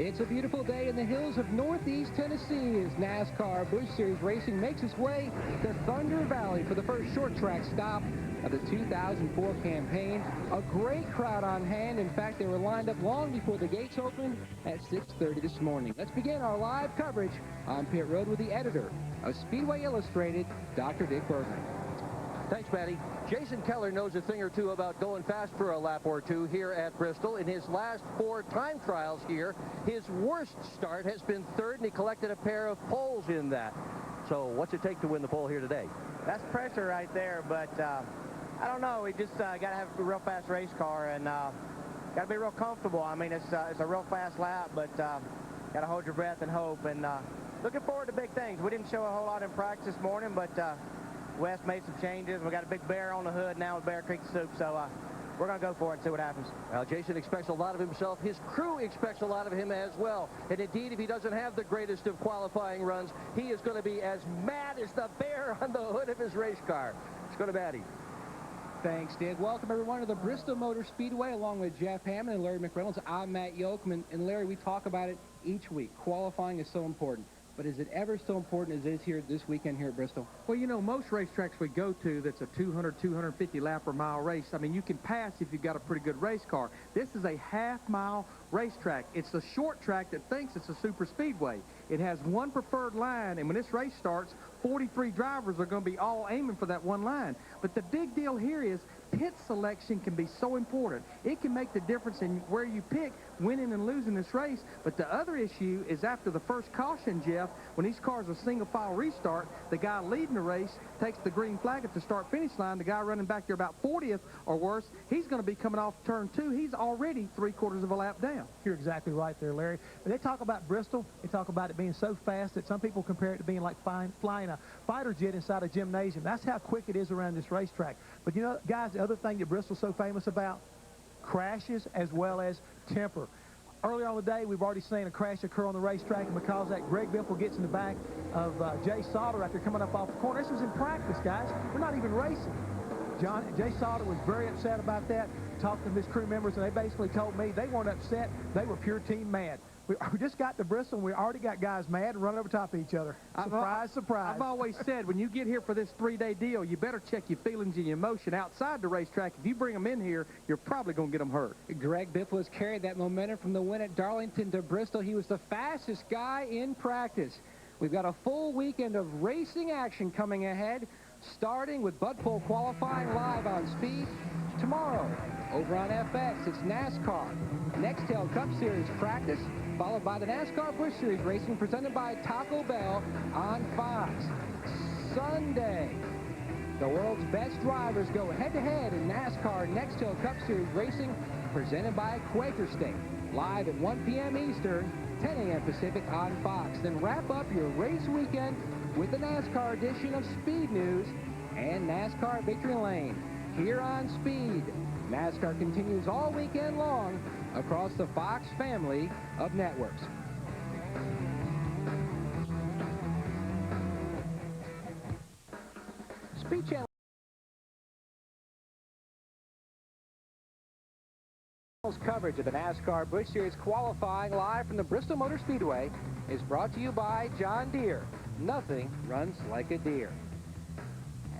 It's a beautiful day in the hills of Northeast Tennessee as NASCAR Busch Series Racing makes its way to Thunder Valley for the first short track stop of the 2004 campaign. A great crowd on hand. In fact, they were lined up long before the gates opened at 6:30 this morning. Let's begin our live coverage on pit road with the editor of Speedway Illustrated, Dr. Dick Bergman. Thanks, Matty. Jason Keller knows a thing or two about going fast for a lap or two here at Bristol. In his last 4 time trials here, his worst start has been 3rd, and he collected a pair of poles in that. So what's it take to win the pole here today? That's pressure right there, but I don't know. We just got to have a real fast race car and got to be real comfortable. I mean, it's a real fast lap, but got to hold your breath and hope. And looking forward to big things. We didn't show a whole lot in practice this morning, but Wes made some changes. We got a big bear on the hood now with Bear Creek Soup, so we're going to go for it and see what happens. Well, Jason expects a lot of himself. His crew expects a lot of him as well. And indeed, if he doesn't have the greatest of qualifying runs, he is going to be as mad as the bear on the hood of his race car. Let's go to Matty. Thanks, Dad. Welcome, everyone, to the Bristol Motor Speedway. Along with Jeff Hammond and Larry McReynolds, I'm Matt Yoakman. And Larry, we talk about it each week. Qualifying is so important. But is it ever so important as it is here this weekend here at Bristol? Well, you know, most racetracks we go to that's a 200, 250 lap per mile race, I mean, you can pass if you've got a pretty good race car. This is a half-mile racetrack. It's a short track that thinks it's a super speedway. It has one preferred line, and when this race starts, 43 drivers are going to be all aiming for that one line. But the big deal here is pit selection can be so important. It can make the difference in where you pick winning and losing this race. But the other issue is after the first caution, Jeff, when these cars are single-file restart, the guy leading the race takes the green flag at the start-finish line. The guy running back there about 40th or worse, he's going to be coming off turn 2. He's already 3/4 of a lap down. You're exactly right there, Larry. When they talk about Bristol, they talk about it being so fast that some people compare it to being like flying a fighter jet inside a gymnasium. That's how quick it is around this racetrack. But, you know, guys, the other thing that Bristol's so famous about, crashes as well as temper. Earlier on the day, we've already seen a crash occur on the racetrack, and because of that, Greg Biffle gets in the back of Jay Sauter after coming up off the corner. This was in practice, guys. We're not even racing. Jay Sauter was very upset about that. Talked to his crew members, and they basically told me they weren't upset. They were pure team mad. We just got to Bristol, and we already got guys mad and running over top of each other. Surprise, surprise. I've always said, when you get here for this 3-day deal, you better check your feelings and your emotion outside the racetrack. If you bring them in here, you're probably going to get them hurt. Greg Biffle has carried that momentum from the win at Darlington to Bristol. He was the fastest guy in practice. We've got a full weekend of racing action coming ahead, starting with Bud Pole qualifying live on Speed. Tomorrow, over on FX, it's NASCAR Nextel Cup Series practice, followed by the NASCAR Busch Series Racing presented by Taco Bell on Fox. Sunday, the world's best drivers go head-to-head in NASCAR Nextel Cup Series Racing presented by Quaker State, live at 1 p.m. Eastern, 10 a.m. Pacific on Fox. Then wrap up your race weekend with the NASCAR edition of Speed News and NASCAR Victory Lane here on Speed. NASCAR continues all weekend long across the Fox family of networks. Speed Channel coverage of the NASCAR Busch Series qualifying live from the Bristol Motor Speedway is brought to you by John Deere. Nothing runs like a deer.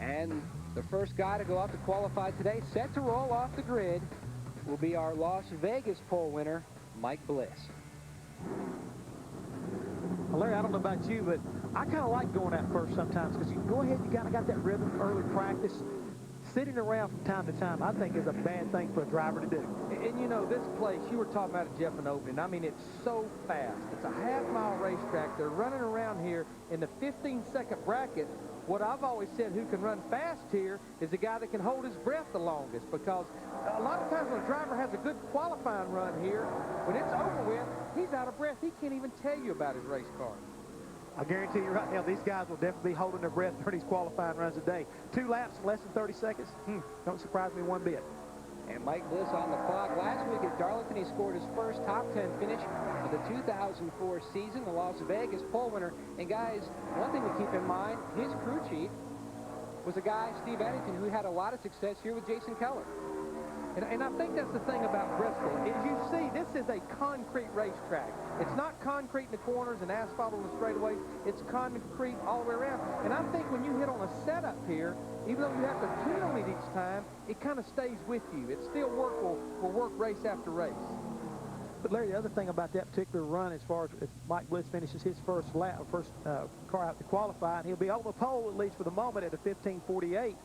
And the first guy to go out to qualify today, set to roll off the grid, will be our Las Vegas pole winner, Mike Bliss. Well, Larry, I don't know about you, but I kind of like going out first sometimes because you go ahead, you kind of got that rhythm, early practice. Sitting around from time to time, I think, is a bad thing for a driver to do. And you know, this place, you were talking about it, Jeff, in opening. I mean, it's so fast. It's a half-mile racetrack. They're running around here in the 15-second bracket. What I've always said, who can run fast here is the guy that can hold his breath the longest, because a lot of times when a driver has a good qualifying run here, when it's over with, he's out of breath. He can't even tell you about his race car. I guarantee you right now, these guys will definitely be holding their breath for these qualifying runs a day. 2 laps, less than 30 seconds. Don't surprise me one bit. And Mike Bliss on the clock. Last week at Darlington, he scored his first top 10 finish of the 2004 season, the Las Vegas pole winner. And guys, one thing to keep in mind, his crew chief was a guy, Steve Eddington, who had a lot of success here with Jason Keller. And I think that's the thing about Bristol. As you see, this is a concrete racetrack. It's not concrete in the corners and asphalt on the straightaways. It's concrete all the way around. And I think when you hit on a setup here, even though you have to tune on it each time, it kind of stays with you. It still will work race after race. But Larry, the other thing about that particular run, as far as if Mike Bliss finishes his first car out to qualify, and he'll be on the pole at least for the moment at a 15:48,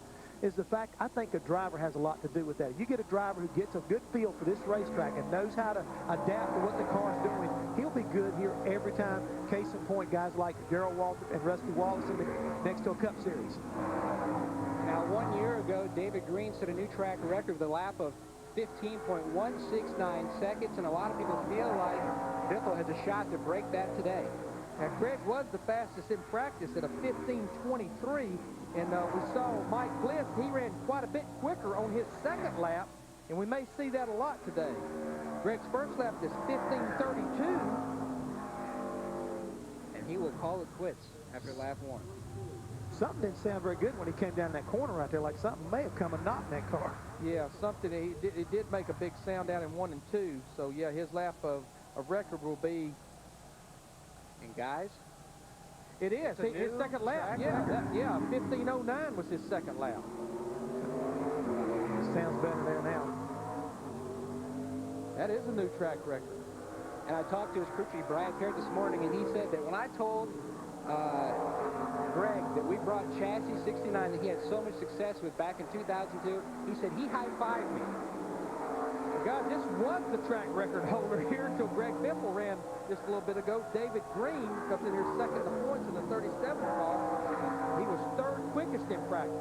is the fact I think a driver has a lot to do with that. You get a driver who gets a good feel for this racetrack and knows how to adapt to what the car's doing, he'll be good here every time. Case in point, guys like Darrell Waltrip and Rusty Wallace in the next to a Cup Series. Now, 1 year ago, David Green set a new track record with a lap of 15.169 seconds, and a lot of people feel like Biffle has a shot to break that today. Now, Greg was the fastest in practice at a 15:23, and we saw Mike Bliss. He ran quite a bit quicker on his second lap, and we may see that a lot today. Greg's first lap is 15:32. And he will call it quits after lap 1. Something didn't sound very good when he came down that corner right there, like something may have come a knot in that car. Yeah, something. It did make a big sound down in 1 and 2. So, yeah, his lap of record will be... And, guys, it is. His second lap. Yeah, 15:09 was his second lap. Sounds better there now. That is a new track record. and I talked to his crew chief, Brad Perry, this morning, and he said that when I told Greg that we brought Chassis 69 that he had so much success with back in 2002, he said he high-fived me. God, this was the track record holder here until Greg Biffle ran just a little bit ago. David Green comes in here second in the points in the 37 car. He was third quickest in practice.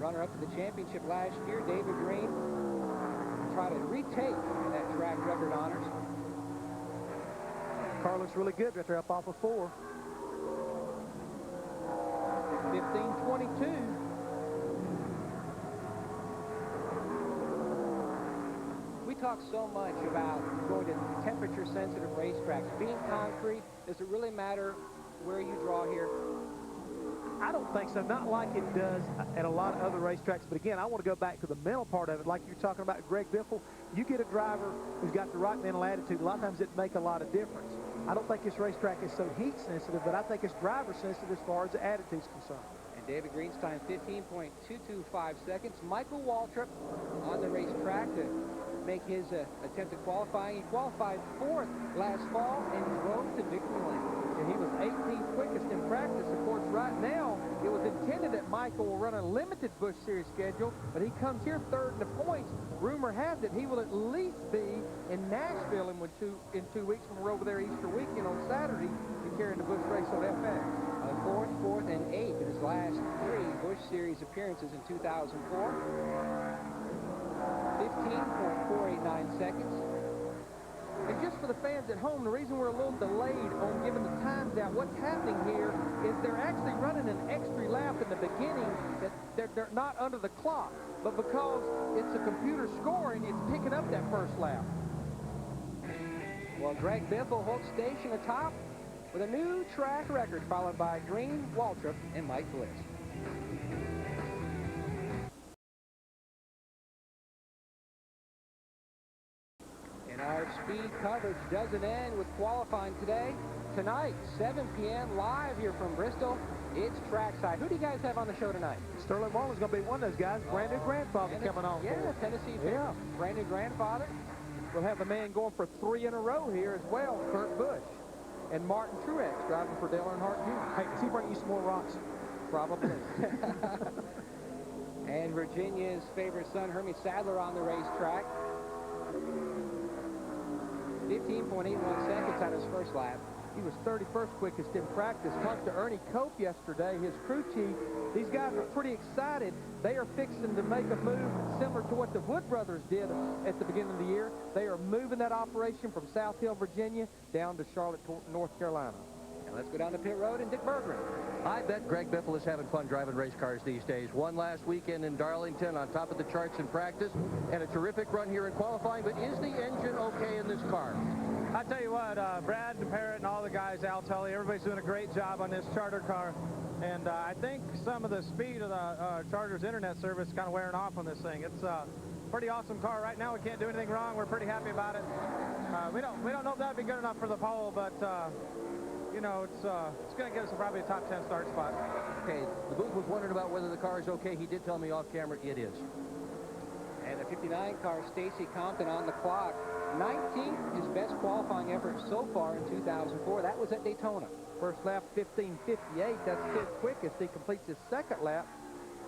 Runner-up to the championship last year, David Green tried to retake that track record honors. Car looks really good right there up off of 4. 15:22. We talk so much about going to temperature-sensitive racetracks. Being concrete, does it really matter where you draw here? I don't think so. Not like it does at a lot of other racetracks. But again, I want to go back to the mental part of it. Like you're talking about Greg Biffle, you get a driver who's got the right mental attitude. A lot of times it make a lot of difference. I don't think this racetrack is so heat sensitive, but I think it's driver sensitive as far as the attitude's concerned. And David Green's time, 15.225 seconds. Michael Waltrip on the racetrack to make his attempt at qualifying. He qualified 4th last fall and drove to victory lane. And he was 18th quickest in practice. Of course, right now, it was intended that Michael will run a limited Busch Series schedule, but he comes here third in the points. Rumor has it he will at least be in Nashville in 2 weeks when we're over there Easter weekend on Saturday to carry the Busch race on FX. 4th, and 8th in his last 3 Busch Series appearances in 2004. 15.489 seconds. And just for the fans at home, the reason we're a little delayed on giving the times out, what's happening here is they're actually running an extra lap in the beginning that they're not under the clock. But because it's a computer scoring, it's picking up that first lap. Well, Greg Biffle holds station atop with a new track record, followed by Green, Waltrip, and Mike Bliss. And our speed coverage doesn't end with qualifying today. Tonight, 7 p.m., live here from Bristol. It's trackside. Who do you guys have on the show tonight? Sterling Marlin's going to be one of those guys. Brand new grandfather coming on. Yeah, Tennessee. Yeah. Brand new grandfather. We'll have a man going for 3 in a row here as well, Kurt Busch. And Martin Truex driving for Dale Earnhardt Jr. Hey, does he bring you some more rocks? Probably. And Virginia's favorite son, Hermie Sadler, on the racetrack. 15.81 seconds on his first lap. He was 31st quickest in practice. Talked to Ernie Cope yesterday, his crew chief. These guys are pretty excited. They are fixing to make a move similar to what the Wood brothers did at the beginning of the year. They are moving that operation from South Hill, Virginia, down to Charlotte, North Carolina. And let's go down to pit road and Dick Berggren. I bet Greg Biffle is having fun driving race cars these days. Won last weekend in Darlington, on top of the charts in practice, and a terrific run here in qualifying. But is the engine okay in this car? I tell you what, Brad and Parrott and all the guys, Al Tully, everybody's doing a great job on this charter car. And I think some of the speed of the Charter's internet service is kind of wearing off on this thing. It's a pretty awesome car. Right now, we can't do anything wrong. We're pretty happy about it. We don't know if that'd be good enough for the pole, but you know, it's going to get us probably a top 10 start spot. Okay, the booth was wondering about whether the car is okay. He did tell me off camera it is. And the 59 car, Stacy Compton on the clock. 19th, his best qualifying effort so far in 2004. That was at Daytona. First lap, 15:58. That's his quickest. He completes his second lap.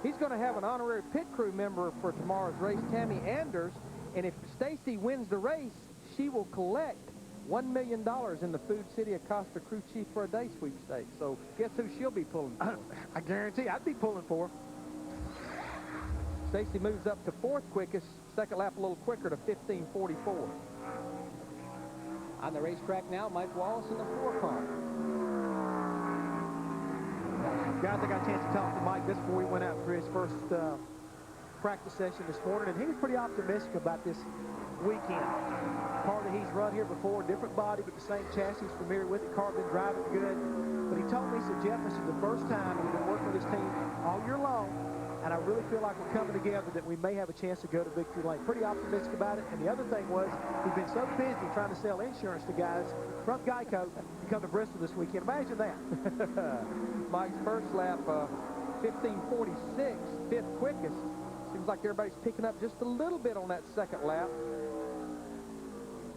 He's going to have an honorary pit crew member for tomorrow's race, Tammy Anders. And if Stacy wins the race, she will collect $1 million in the Food City Acosta Crew Chief for a Day sweepstakes. So guess who she'll be pulling for? I guarantee I'd be pulling for her. Stacy moves up to fourth quickest. Second lap a little quicker to 15:44. On the racetrack now, Mike Wallace in the 4 car. Guys, I got a chance to talk to Mike just before we went out for his first practice session this morning, and he was pretty optimistic about this weekend. Car that he's run here before, different body, but the same chassis, he's familiar with it. Car been driving good. But he told me, he said, Jeff, this is the first time we've been working with this team all year long, and I really feel like we're coming together that we may have a chance to go to victory lane. Pretty optimistic about it. And the other thing was, he's been so busy trying to sell insurance to guys from Geico to come to Bristol this weekend. Imagine that. Mike's first lap, 15:46, fifth quickest. Seems like everybody's picking up just a little bit on that second lap.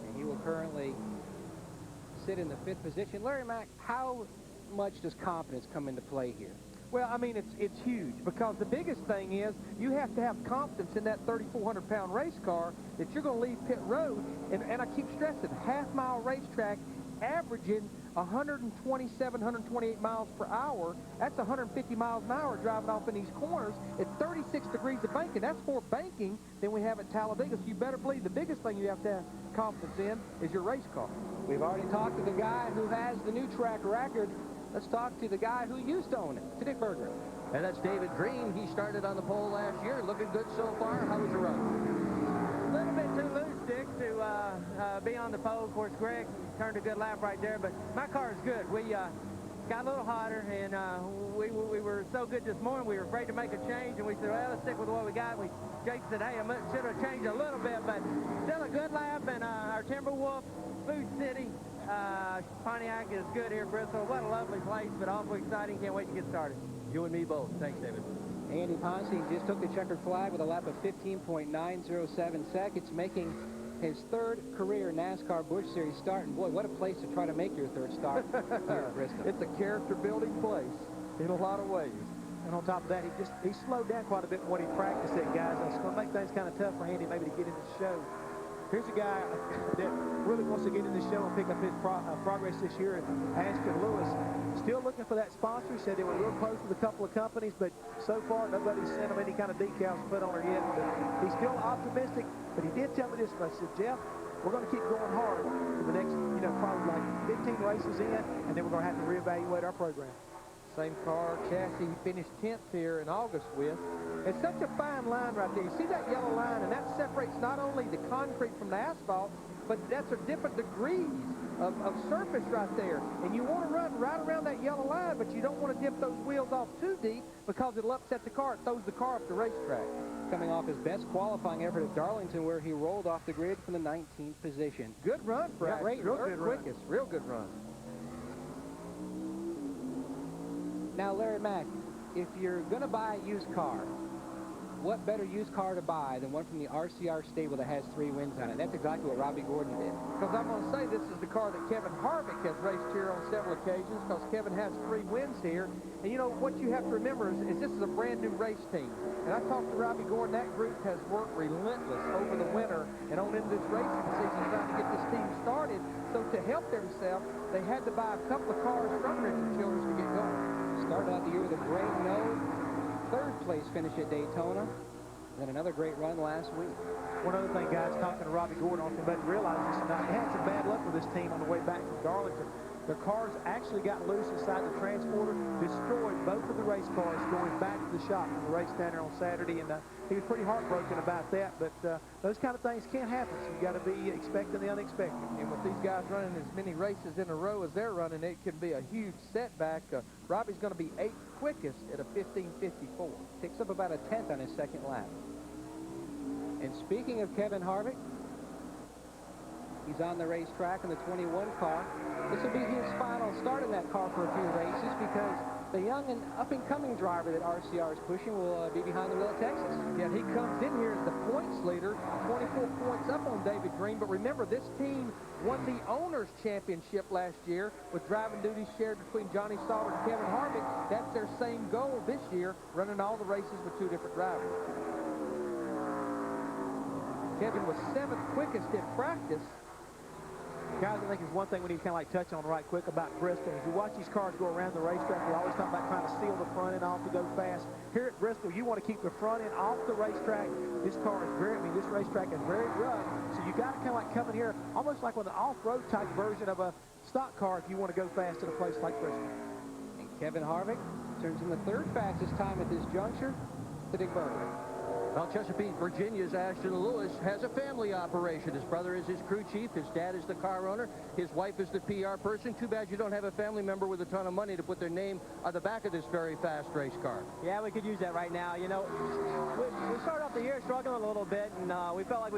And he will currently sit in the 5th position. Larry Mack, how much does confidence come into play here? Well, I mean, it's huge, because the biggest thing is you have to have confidence in that 3,400-pound race car that you're going to leave pit road. And I keep stressing, half-mile racetrack averaging 127, 128 miles per hour. That's 150 miles an hour driving off in these corners at 36 degrees of banking. That's more banking than we have at Talladega. So you better believe the biggest thing you have to have confidence in is your race car. We've already talked to the guy who has the new track record. Let's talk to the guy who used to own it, to Dick Berger. And that's David Green. He started on the pole last year. Looking good so far. How was the run? A little bit too loose, Dick, to be on the pole. Of course, Greg turned a good lap right there, but my car is good. We got a little hotter, and we were so good this morning, we were afraid to make a change, and we said, well, let's stick with what we got. Jake said, hey, I should have changed a little bit, but still a good lap, and our Timberwolf, Food City, Pontiac is good here in Bristol. What a lovely place, but awfully exciting. Can't wait to get started. You and me both. Thanks, David. Andy Ponce just took the checkered flag with a lap of 15.907 seconds, making his 3rd career NASCAR Busch Series start. And boy, what a place to try to make your 3rd start here at Bristol. It's a character-building place in a lot of ways. And on top of that, he slowed down quite a bit from what he practiced at, guys. It's going to make things kind of tough for Andy maybe to get in the show. Here's a guy that really wants to get in the show and pick up his progress this year, and Ashton Lewis. Still looking for that sponsor. He said they were real close with a couple of companies, but so far nobody's sent him any kind of decals to put on her yet. But he's still optimistic, but he did tell me this. I said, Jeff, we're going to keep going hard for the next, probably like 15 races in, and then we're going to have to reevaluate our program. Same car, chassis, he finished 10th here in August with. It's such a fine line right there. You see that yellow line, and that separates not only the concrete from the asphalt, but that's a different degrees of surface right there. And you want to run right around that yellow line, but you don't want to dip those wheels off too deep because it'll upset the car. It throws the car off the racetrack. Coming off his best qualifying effort at Darlington, where he rolled off the grid from the 19th position. Good run, Fred. Great, real good quickest. Real good run. Now, Larry Mack, if you're going to buy a used car, what better used car to buy than one from the RCR stable that has 3 wins on it? That's exactly what Robbie Gordon did. Because I'm going to say this is the car that Kevin Harvick has raced here on several occasions, because Kevin has 3 wins here. And you know, what you have to remember is this is a brand new race team. And I talked to Robbie Gordon. That group has worked relentless over the winter and on into this racing season trying to get this team started. So to help themselves, they had to buy a couple of cars from Richard Childress to get going. Started out the year with a great no, 3rd place finish at Daytona, then another great run last week. One other thing, guys, talking to Robbie Gordon, I don't think anybody realizes this tonight. They had some bad luck with this team on the way back from Darlington. their cars actually got loose inside the transporter, destroyed both of the race cars going back to the shop from the race down there on Saturday, and he was pretty heartbroken about that, but those kind of things can't happen, so you got to be expecting the unexpected. And with these guys running as many races in a row as they're running, it can be a huge setback. Robbie's going to be 8th quickest at a 15:54. Picks up about a 10th on his second lap. And speaking of Kevin Harvick, he's on the racetrack in the 21 car. This will be his final start in that car for a few races because the young and up-and-coming driver that RCR is pushing will be behind the wheel at Texas. Yeah, he comes in here as the points leader, 24 points up on David Green. But remember, this team won the Owners' Championship last year with driving duties shared between Johnny Sauter and Kevin Harvick. That's their same goal this year, running all the races with 2 different drivers. Kevin was 7th quickest in practice. Guys, I think there's one thing we need to kind of like touch on right quick about Bristol. As you watch these cars go around the racetrack, we always talk about trying to seal the front end off to go fast. Here at Bristol, you want to keep the front end off the racetrack. This car is this racetrack is very rough, so you got to kind of like come in here almost like with an off-road type version of a stock car if you want to go fast at a place like Bristol. And Kevin Harvick turns in the 3rd fastest time at this juncture to Dick Berger. Well, Chesapeake, Virginia's Ashton Lewis has a family operation. His brother is his crew chief. His dad is the car owner. His wife is the PR person. Too bad you don't have a family member with a ton of money to put their name on the back of this very fast race car. Yeah, we could use that right now. You know, we started off the year struggling a little bit, and we felt like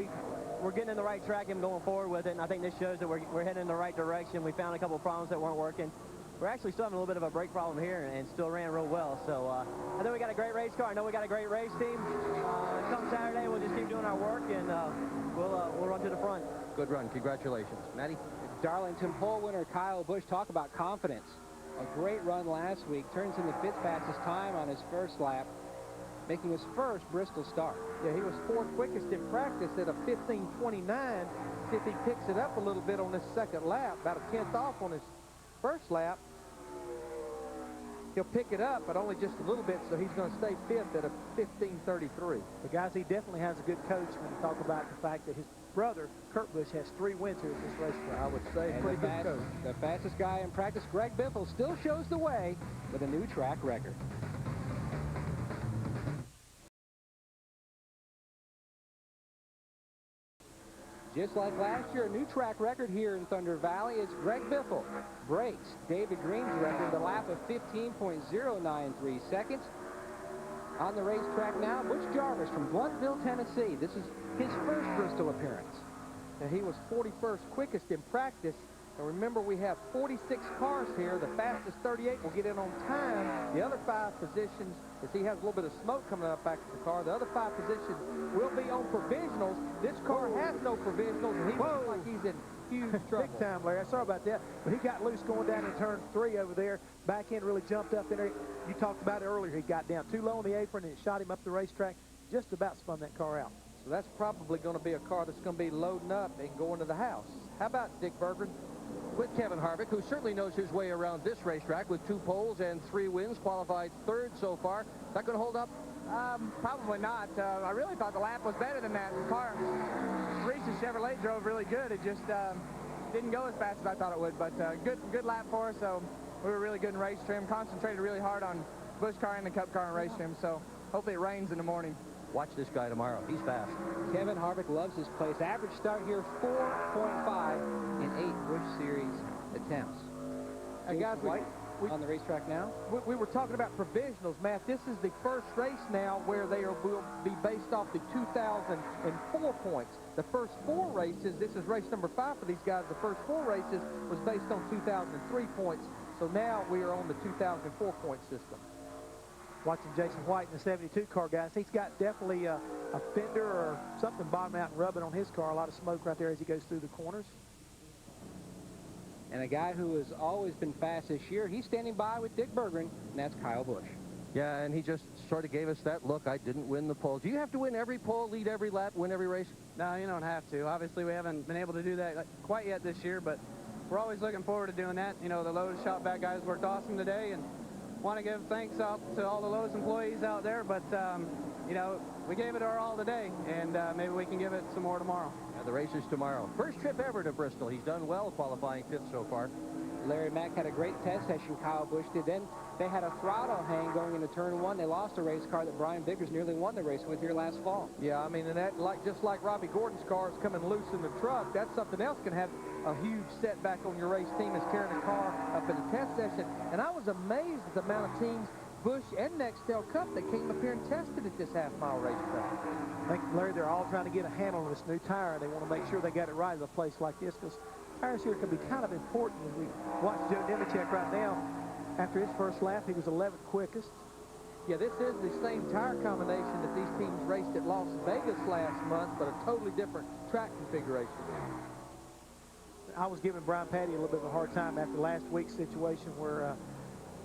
we're getting in the right track and going forward with it, and I think this shows that we're heading in the right direction. We found a couple of problems that weren't working. We're actually still having a little bit of a brake problem here and still ran real well. So I think we got a great race car. I know we got a great race team. Come Saturday, we'll just keep doing our work, and we'll run to the front. Good run. Congratulations. Matty? Darlington pole winner Kyle Busch, talk about confidence. A great run last week. Turns in the 5th fastest time on his first lap, making his first Bristol start. Yeah, he was 4th quickest in practice at a 15:29. See if he picks it up a little bit on this second lap, about a 10th off on his first lap. He'll pick it up, but only just a little bit, so he's going to stay 5th at a 15:33. But guys, he definitely has a good coach when you talk about the fact that his brother, Kurt Busch, has 3 wins here at this racetrack. I would say And pretty good coach. The fastest guy in practice, Greg Biffle, still shows the way with a new track record. Just like last year, a new track record here in Thunder Valley is Greg Biffle. Breaks David Green's record, the lap of 15.093 seconds. On the racetrack now, Butch Jarvis from Blountville, Tennessee. This is his first Bristol appearance. And he was 41st quickest in practice. And remember, we have 46 cars here. The fastest 38 will get in on time. The other 5 positions, as he has a little bit of smoke coming up back to the car, the other 5 positions will be on provisionals. This car has no provisionals, and he looks like he's in huge trouble. Big time, Larry. Sorry about that. But he got loose going down in turn 3 over there. Back end really jumped up in there. You talked about it earlier. He got down too low on the apron, and it shot him up the racetrack. Just about spun that car out. So that's probably going to be a car that's going to be loading up and going to the house. How about Dick Berggren? With Kevin Harvick, who certainly knows his way around this racetrack with 2 poles and 3 wins, qualified 3rd so far. That going to hold up? Probably not. I really thought the lap was better than that. The car, Reese's Chevrolet drove really good. It just didn't go as fast as I thought it would, but good lap for us. So we were really good in race trim. Concentrated really hard on Busch car and the Cup car and race trim. So hopefully it rains in the morning. Watch this guy tomorrow. He's fast. Kevin Harvick loves his place. Average start here, 4.5 in 8 Busch Series attempts. Hey, guys, we on the racetrack now. We were talking about provisionals, Matt. This is the first race now where they will be based off the 2004 points. The first 4 races, this is race number 5 for these guys. The first 4 races was based on 2003 points. So now we are on the 2004 point system. Watching Jason White in the 72 car, guys. He's got definitely a fender or something bottom out and rubbing on his car. A lot of smoke right there as he goes through the corners. And a guy who has always been fast this year, he's standing by with Dick Berggren, and that's Kyle Busch. Yeah, and he just sort of gave us that look. I didn't win the pole. Do you have to win every pole, lead every lap, win every race? No, you don't have to. Obviously, we haven't been able to do that quite yet this year, but we're always looking forward to doing that. You know, the Lowe's shop back guys worked awesome today, and want to give thanks out to all the Lowe's employees out there, but, you know, we gave it our all today, and maybe we can give it some more tomorrow. Yeah, the race is tomorrow. First trip ever to Bristol. He's done well qualifying 5th so far. Larry Mack had a great test session, Kyle Busch did. Then they had a throttle hang going into turn 1. They lost a race car that Brian Biggers nearly won the race with here last fall. Yeah, I mean, and that, just like Robbie Gordon's car is coming loose in the truck, that's something else can have a huge setback on your race team, is carrying a car up in the test session. And I was amazed at the amount of teams, Busch and Nextel Cup, that came up here and tested at this half-mile racetrack. I think, Larry, they're all trying to get a handle on this new tire. They want to make sure they got it right at a place like this, because tires here can be kind of important. As we watch Joe Nemechek right now, after his first lap, he was 11th quickest. Yeah, this is the same tire combination that these teams raced at Las Vegas last month, but a totally different track configuration. I was giving Brian Patty a little bit of a hard time after last week's situation where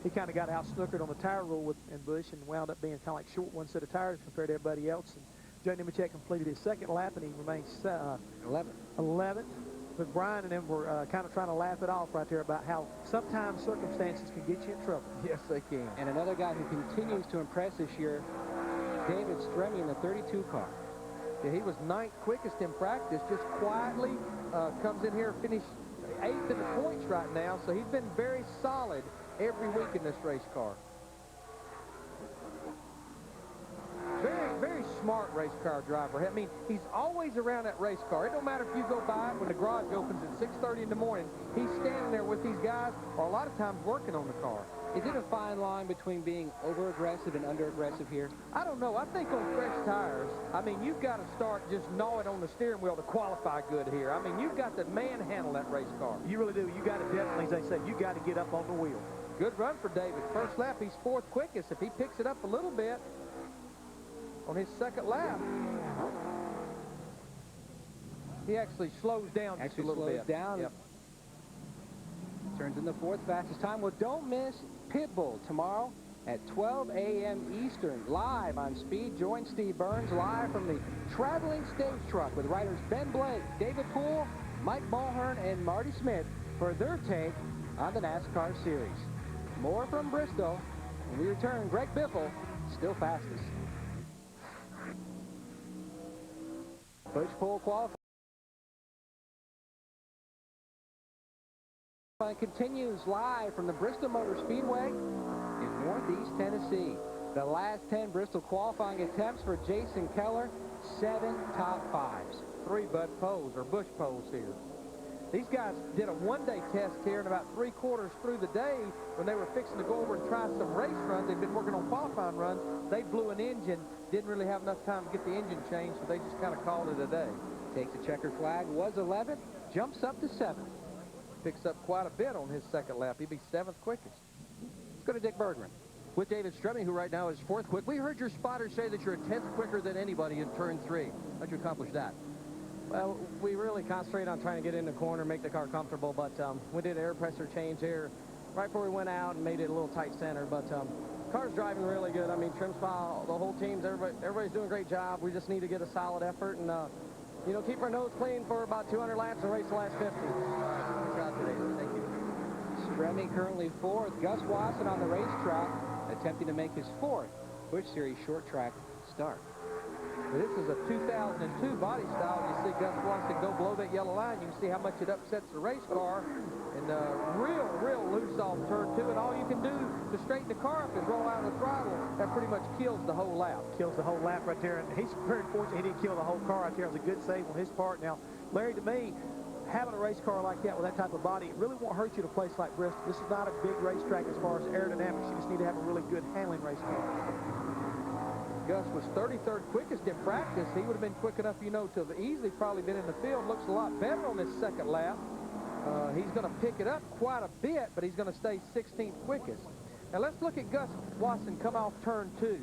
he kind of got out-snookered on the tire rule and Busch, and wound up being kind of like short one set of tires compared to everybody else. And Joe Nemechek completed his second lap, and he remains 11th. But Brian and them were kind of trying to laugh it off right there about how sometimes circumstances can get you in trouble. Yes, they can. And another guy who continues to impress this year, David Stremme in the 32 car. Yeah, he was 9th quickest in practice, just quietly comes in here, finished 8th in the points right now, so he's been very solid every week in this race car. Very, very smart race car driver. I mean, he's always around that race car. It don't matter if you go by it when the garage opens at 6:30 in the morning. He's standing there with these guys, or a lot of times working on the car. Is it a fine line between being over-aggressive and under-aggressive here? I don't know. I think on fresh tires, I mean, you've got to start just gnawing on the steering wheel to qualify good here. I mean, you've got to manhandle that race car. You really do. You got to definitely, as they said, you got to get up on the wheel. Good run for David. First lap, he's 4th quickest. If he picks it up a little bit on his second lap, he actually slows down just a little bit. Yep. Turns in the 4th fastest time. Well, don't miss Pitbull tomorrow at 12 a.m. Eastern, live on Speed. Join Steve Burns live from the traveling stage truck with writers Ben Blake, David Poole, Mike Mulhern, and Marty Smith for their take on the NASCAR series. More from Bristol. When we return, Greg Biffle, still fastest. Busch pole qualifying continues live from the Bristol Motor Speedway in Northeast Tennessee. The last 10 Bristol qualifying attempts for Jason Keller, 7 top 5s. 3 Busch poles here. These guys did a one-day test here, and about 3/4 through the day, when they were fixing to go over and try some race runs, they'd been working on qualifying runs, they blew an engine, didn't really have enough time to get the engine changed, so they just kind of called it a day. Takes a checkered flag, was 11th, jumps up to 7th. Picks up quite a bit on his second lap. He'd be 7th quickest. Let's go to Dick Bergman. With David Stremme, who right now is 4th quick. We heard your spotter say that you're 10th quicker than anybody in turn 3. How'd you accomplish that? Well, we really concentrated on trying to get in the corner, make the car comfortable, but we did an air pressure change here right before we went out and made it a little tight center, but car's driving really good. I mean, trim spot, the whole team's, everybody's doing a great job. We just need to get a solid effort and, you know, keep our nose clean for about 200 laps and race the last 50. Good job today. Thank you. Stremme currently 4th. Gus Wasson on the racetrack, attempting to make his 4th Busch Series short track start. This is a 2002 body style. You see Gus Wasson go below that yellow line. You can see how much it upsets the race car. And real loose off turn 2. And all you can do to straighten the car up is roll out of the throttle. That pretty much kills the whole lap. Kills the whole lap right there. And he's very fortunate he didn't kill the whole car right there. It was a good save on his part. Now, Larry, to me, having a race car like that with that type of body, it really won't hurt you at a place like Bristol. This is not a big racetrack as far as aerodynamics. You just need to have a really good handling race car. Gus was 33rd quickest in practice. He would have been quick enough, you know, to have easily probably been in the field. Looks a lot better on this second lap. He's going to pick it up quite a bit, but he's going to stay 16th quickest. Now let's look at Gus Wasson come off turn 2.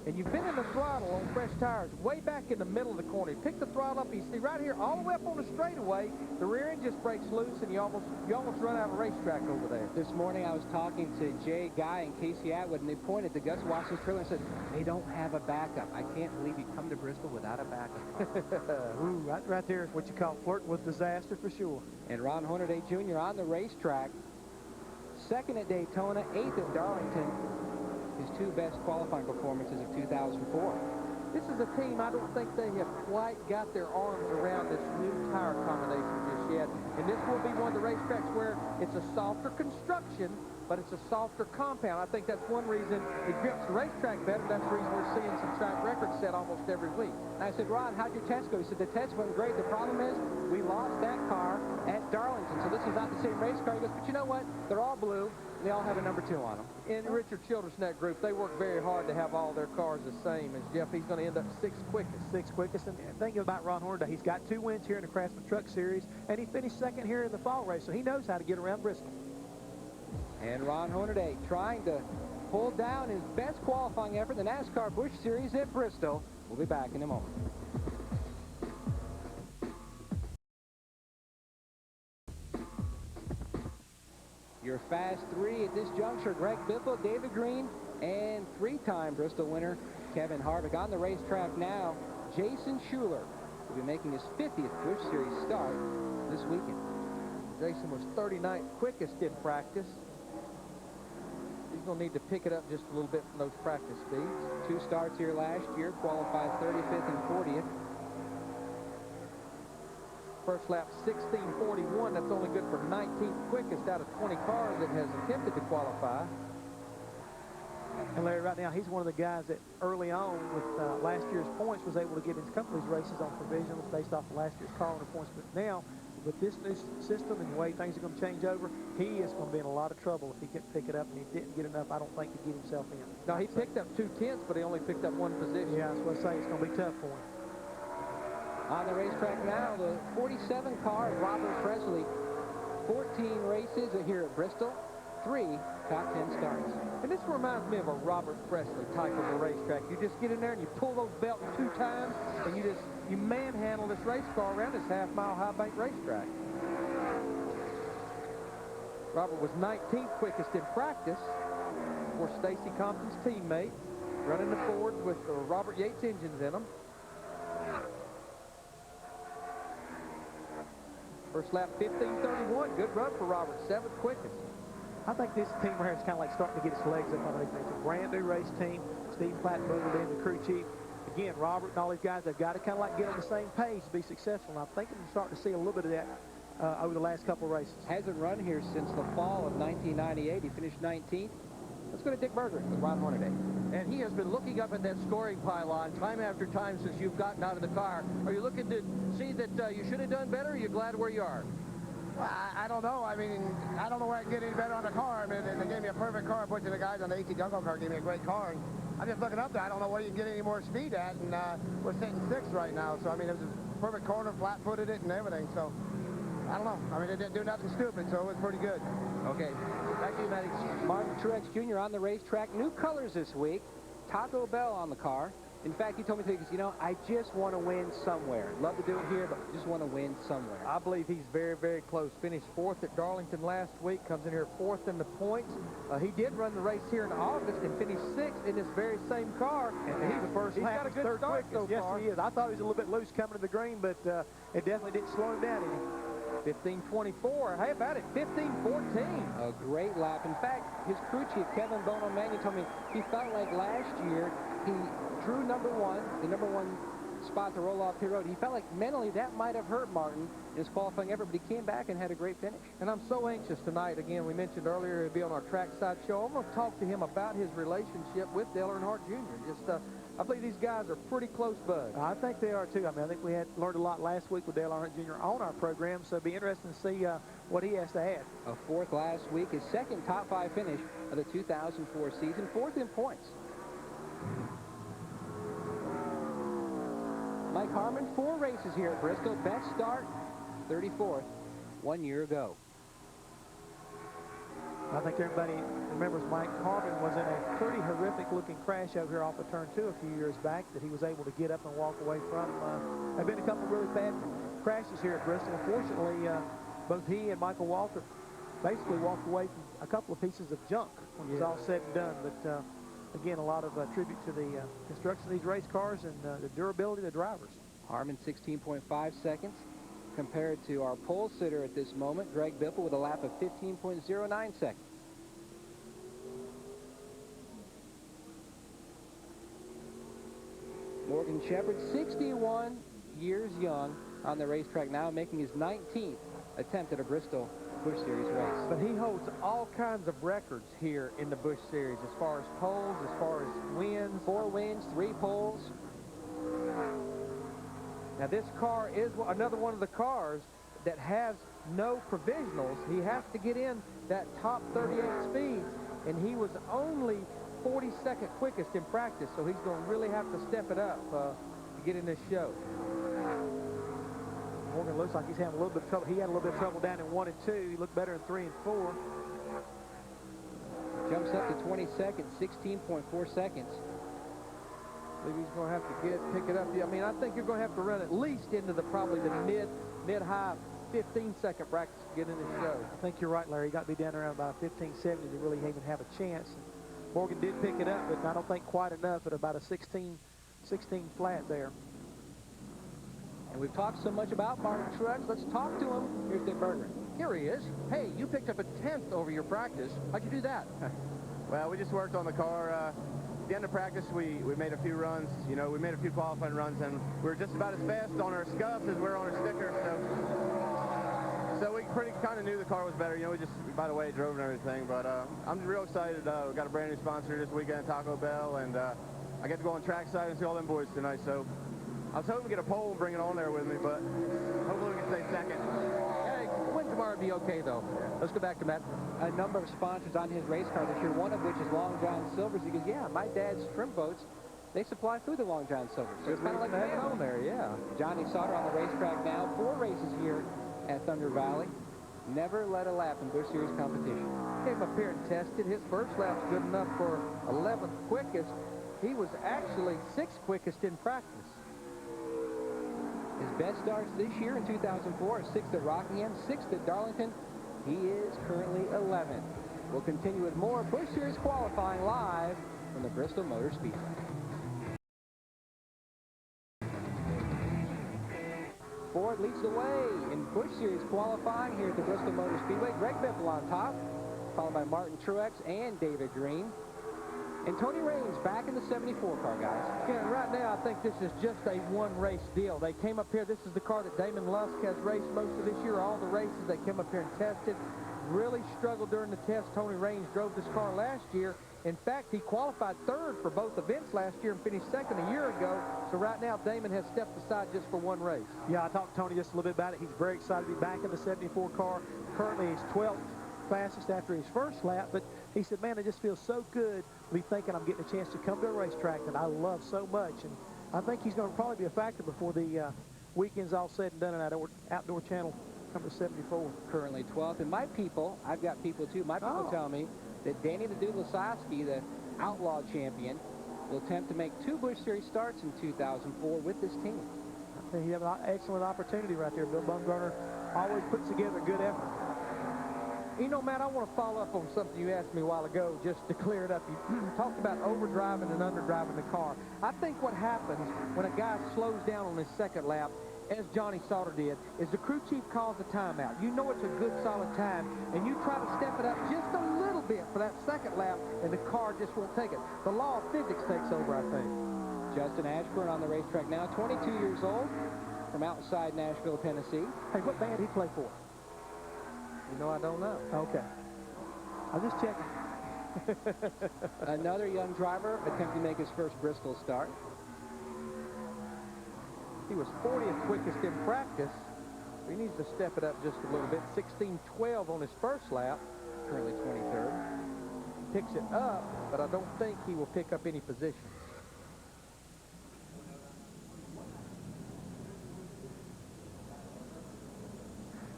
And you've been in the throttle on fresh tires way back in the middle of the corner. You pick the throttle up, you see right here, all the way up on the straightaway, the rear end just breaks loose, and you almost run out of racetrack over there. This morning I was talking to Jay Guy and Casey Atwood, and they pointed to Gus Wasson's trailer and said, they don't have a backup. I can't believe you come to Bristol without a backup. Ooh, right there is what you call flirting with disaster for sure. And Ron Hornaday Jr. on the racetrack, 2nd at Daytona, 8th at Darlington. His 2 best qualifying performances of 2004. This is a team, I don't think they have quite got their arms around this new tire combination just yet. And this will be one of the racetracks where it's a softer construction, but it's a softer compound. I think that's one reason it grips the racetrack better. That's the reason we're seeing some track records set almost every week. And I said, Ron, how'd your test go? He said, the test went great. The problem is we lost that car at Darlington. So this is not the same race car. He goes, but you know what? They're all blue. They all have a number 2 on them. And Richard Childress in that group, they work very hard to have all their cars the same. As Jeff, he's going to end up 6th quickest. 6th quickest. And thinking about Ron Hornaday, he's got 2 wins here in the Craftsman Truck Series, and he finished 2nd here in the fall race, so he knows how to get around Bristol. And Ron Hornaday trying to pull down his best qualifying effort in the NASCAR Busch Series at Bristol. We'll be back in a moment. Your fast 3 at this juncture, Greg Biffle, David Green, and 3-time Bristol winner Kevin Harvick. On the racetrack now, Jason Schuler will be making his 50th Busch Series start this weekend. Jason was 39th quickest in practice. He's going to need to pick it up just a little bit from those practice speeds. 2 starts here last year, qualified 35th and 40th. First lap, 16:41. That's only good for 19th quickest out of 20 cars that has attempted to qualify. And Larry, right now, he's one of the guys that early on with last year's points was able to get into a couple of these races on provisionals based off of last year's car owner points. But now, with this new system and the way things are going to change over, he is going to be in a lot of trouble if he can't pick it up, and he didn't get enough, I don't think, to get himself in. Now, he picked up 2 tenths, but he only picked up 1 position. Yeah, that's what I say. It's going to be tough for him. On the racetrack now, the 47 car of Robert Presley. 14 races here at Bristol. 3 top 10 starts. And this reminds me of a Robert Presley type of a racetrack. You just get in there and you pull those belts 2 times, and you manhandle this race car around this half-mile high bank racetrack. Robert was 19th quickest in practice for Stacy Compton's teammate, running the Fords with the Robert Yates engines in them. First lap, 15:31. Good run for Robert, 7th quickest. I think this team right here is kind of like starting to get its legs up underneath. It's a brand new race team. Steve Plattenberger being the crew chief. Again, Robert and all these guys, they've got to kind of like get on the same page to be successful. And I think we're starting to see a little bit of that over the last couple of races. Hasn't run here since the fall of 1998. He finished 19th. Let's go to Dick Berger with Ron Hornaday. And he has been looking up at that scoring pylon time after time since you've gotten out of the car. Are you looking to see that you should have done better, or are you glad where you are? Well, I don't know. I mean, I don't know where I can get any better on the car. I mean, they gave me a perfect car. A bunch of the guys on the AT Gungo car gave me a great car. And I'm just looking up there. I don't know where you can get any more speed at. And we're sitting 6th right now. So, I mean, it was a perfect corner, flat-footed it and everything. So, I don't know. I mean, they didn't do nothing stupid, so it was pretty good. Okay. Back to you, Matty. Martin Truex Jr. on the racetrack. New colors this week. Taco Bell on the car. In fact, he told me, you know, I just want to win somewhere. Love to do it here, but just want to win somewhere. I believe he's very, very close. Finished 4th at Darlington last week. Comes in here 4th in the points. He did run the race here in August and finished 6th in this very same car. And he's the first lap. Got a good 3rd start so yes, far. he is. I thought he was a little bit loose coming to the green, but it definitely didn't slow him down any. 15:24. How about it? 15:14. A great lap. In fact, his crew chief, Kevin Bono-Mannion, told me he felt like last year he drew number 1, the number 1 spot to roll off pit road. He felt like mentally that might have hurt Martin in his qualifying effort, but he came back and had a great finish. And I'm so anxious tonight. Again, we mentioned earlier he'll be on our trackside show. I'm going to talk to him about his relationship with Dale Earnhardt Jr. Just, I believe these guys are pretty close buds. I think they are, too. I mean, I think we had learned a lot last week with Dale Earnhardt Jr. on our program, so it'll be interesting to see what he has to add. A 4th last week, his 2nd top 5 finish of the 2004 season, 4th in points. Mike Harmon, 4 races here at Bristol. Best start, 34th, 1 year ago. I think everybody remembers Mike Harmon was in a pretty horrific-looking crash over here off of Turn 2 a few years back that he was able to get up and walk away from. There have been a couple of really bad crashes here at Bristol. Unfortunately, both he and Michael Walter basically walked away from a couple of pieces of junk when it was all said and done. But, again, a lot of tribute to the construction of these race cars and the durability of the drivers. Harmon, 16.5 seconds. Compared to our pole sitter at this moment, Greg Biffle, with a lap of 15.09 seconds. Morgan Shepherd, 61 years young on the racetrack now, making his 19th attempt at a Bristol Busch Series race. But he holds all kinds of records here in the Busch Series as far as poles, as far as wins. 4 wins, 3 poles. Now this car is another one of the cars that has no provisionals. He has to get in that top 38 speed, and he was only 42nd quickest in practice, so he's going to really have to step it up to get in this show. Morgan looks like he's having a little bit of trouble. He had a little bit of trouble down in 1 and 2. He looked better in 3 and 4. Jumps up to 22nd, 16.4 seconds. I believe he's going to have to pick it up. I mean, I think you're going to have to run at least into probably the mid-high 15-second brackets to get in this show. I think you're right, Larry. You got to be down around about 1570 to really even have a chance. Morgan did pick it up, but I don't think quite enough at about a 16 flat there. And we've talked so much about Martin Truex. Let's talk to him. Here's Dick Berggren. Here he is. Hey, you picked up a 10th over your practice. How'd you do that? Well, we just worked on the car. At the end of practice, we made a few runs. You know, we made a few qualifying runs, and we were just about as fast on our scuffs as we're on our sticker. So we kind of knew the car was better. You know, we by the way, drove and everything. But I'm real excited. We got a brand new sponsor this weekend, Taco Bell, and I get to go on trackside and see all them boys tonight. So I was hoping to get a pole and bring it on there with me, but hopefully we can stay second. Hey, win tomorrow would be okay, though. Let's go back to Matt. A number of sponsors on his race car this year, one of which is Long John Silver's. He goes, yeah, my dad's shrimp boats, they supply food to Long John Silver's. So it's kind of like that on there, yeah. Johnny Sauter on the racetrack now. 4 races here at Thunder Valley. Never led a lap in Busch Series competition. Came up here and tested. His first lap's good enough for 11th quickest. He was actually 6th quickest in practice. His best starts this year in 2004 are 6th at Rockingham, 6th at Darlington. He is currently 11th. We'll continue with more Busch Series qualifying live from the Bristol Motor Speedway. Ford leads the way in Busch Series qualifying here at the Bristol Motor Speedway. Greg Biffle on top, followed by Martin Truex and David Green. And Tony Raines back in the 74 car, guys. Yeah, right now I think this is just a one-race deal. They came up here. This is the car that Damon Lusk has raced most of this year. All the races they came up here and tested. Really struggled during the test. Tony Raines drove this car last year. In fact, he qualified 3rd for both events last year and finished 2nd a year ago. So right now, Damon has stepped aside just for one race. Yeah, I talked to Tony just a little bit about it. He's very excited to be back in the 74 car. Currently, he's 12th fastest after his first lap, but he said, man, it just feels so good to be thinking I'm getting a chance to come to a racetrack that I love so much. And I think he's going to probably be a factor before the weekend's all said and done in that outdoor channel number 74. Currently 12th. And my people, I've got people too, my people tell me that Danny the Dude Lasowski, the Outlaw champion, will attempt to make 2 Busch Series starts in 2004 with this team. I think you have an excellent opportunity right there. Bill Bumgarner always puts together a good effort. You know, Matt, I want to follow up on something you asked me a while ago just to clear it up. You talked about overdriving and underdriving the car. I think what happens when a guy slows down on his second lap, as Johnny Sauter did, is the crew chief calls a timeout. You know it's a good, solid time, and you try to step it up just a little bit for that second lap, and the car just won't take it. The law of physics takes over, I think. Justin Ashburn on the racetrack now, 22 years old, from outside Nashville, Tennessee. Hey, what band did he play for? You know, I don't know. Okay. I'm just checking. Another young driver attempting to make his first Bristol start. He was 40th quickest in practice. He needs to step it up just a little bit. 16:12 on his first lap. Currently 23rd. Picks it up, but I don't think he will pick up any positions.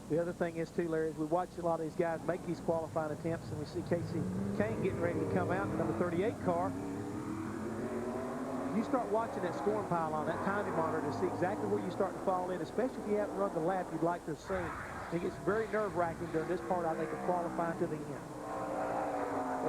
The other thing is, too, Larry, is we watch a lot of these guys make these qualifying attempts, and we see Casey Kane getting ready to come out in the number 38 car. You start watching that scoring pile on that timing monitor to see exactly where you start to fall in, especially if you haven't run the lap you'd like to have seen. It gets very nerve-wracking during this part, I think, of qualifying to the end.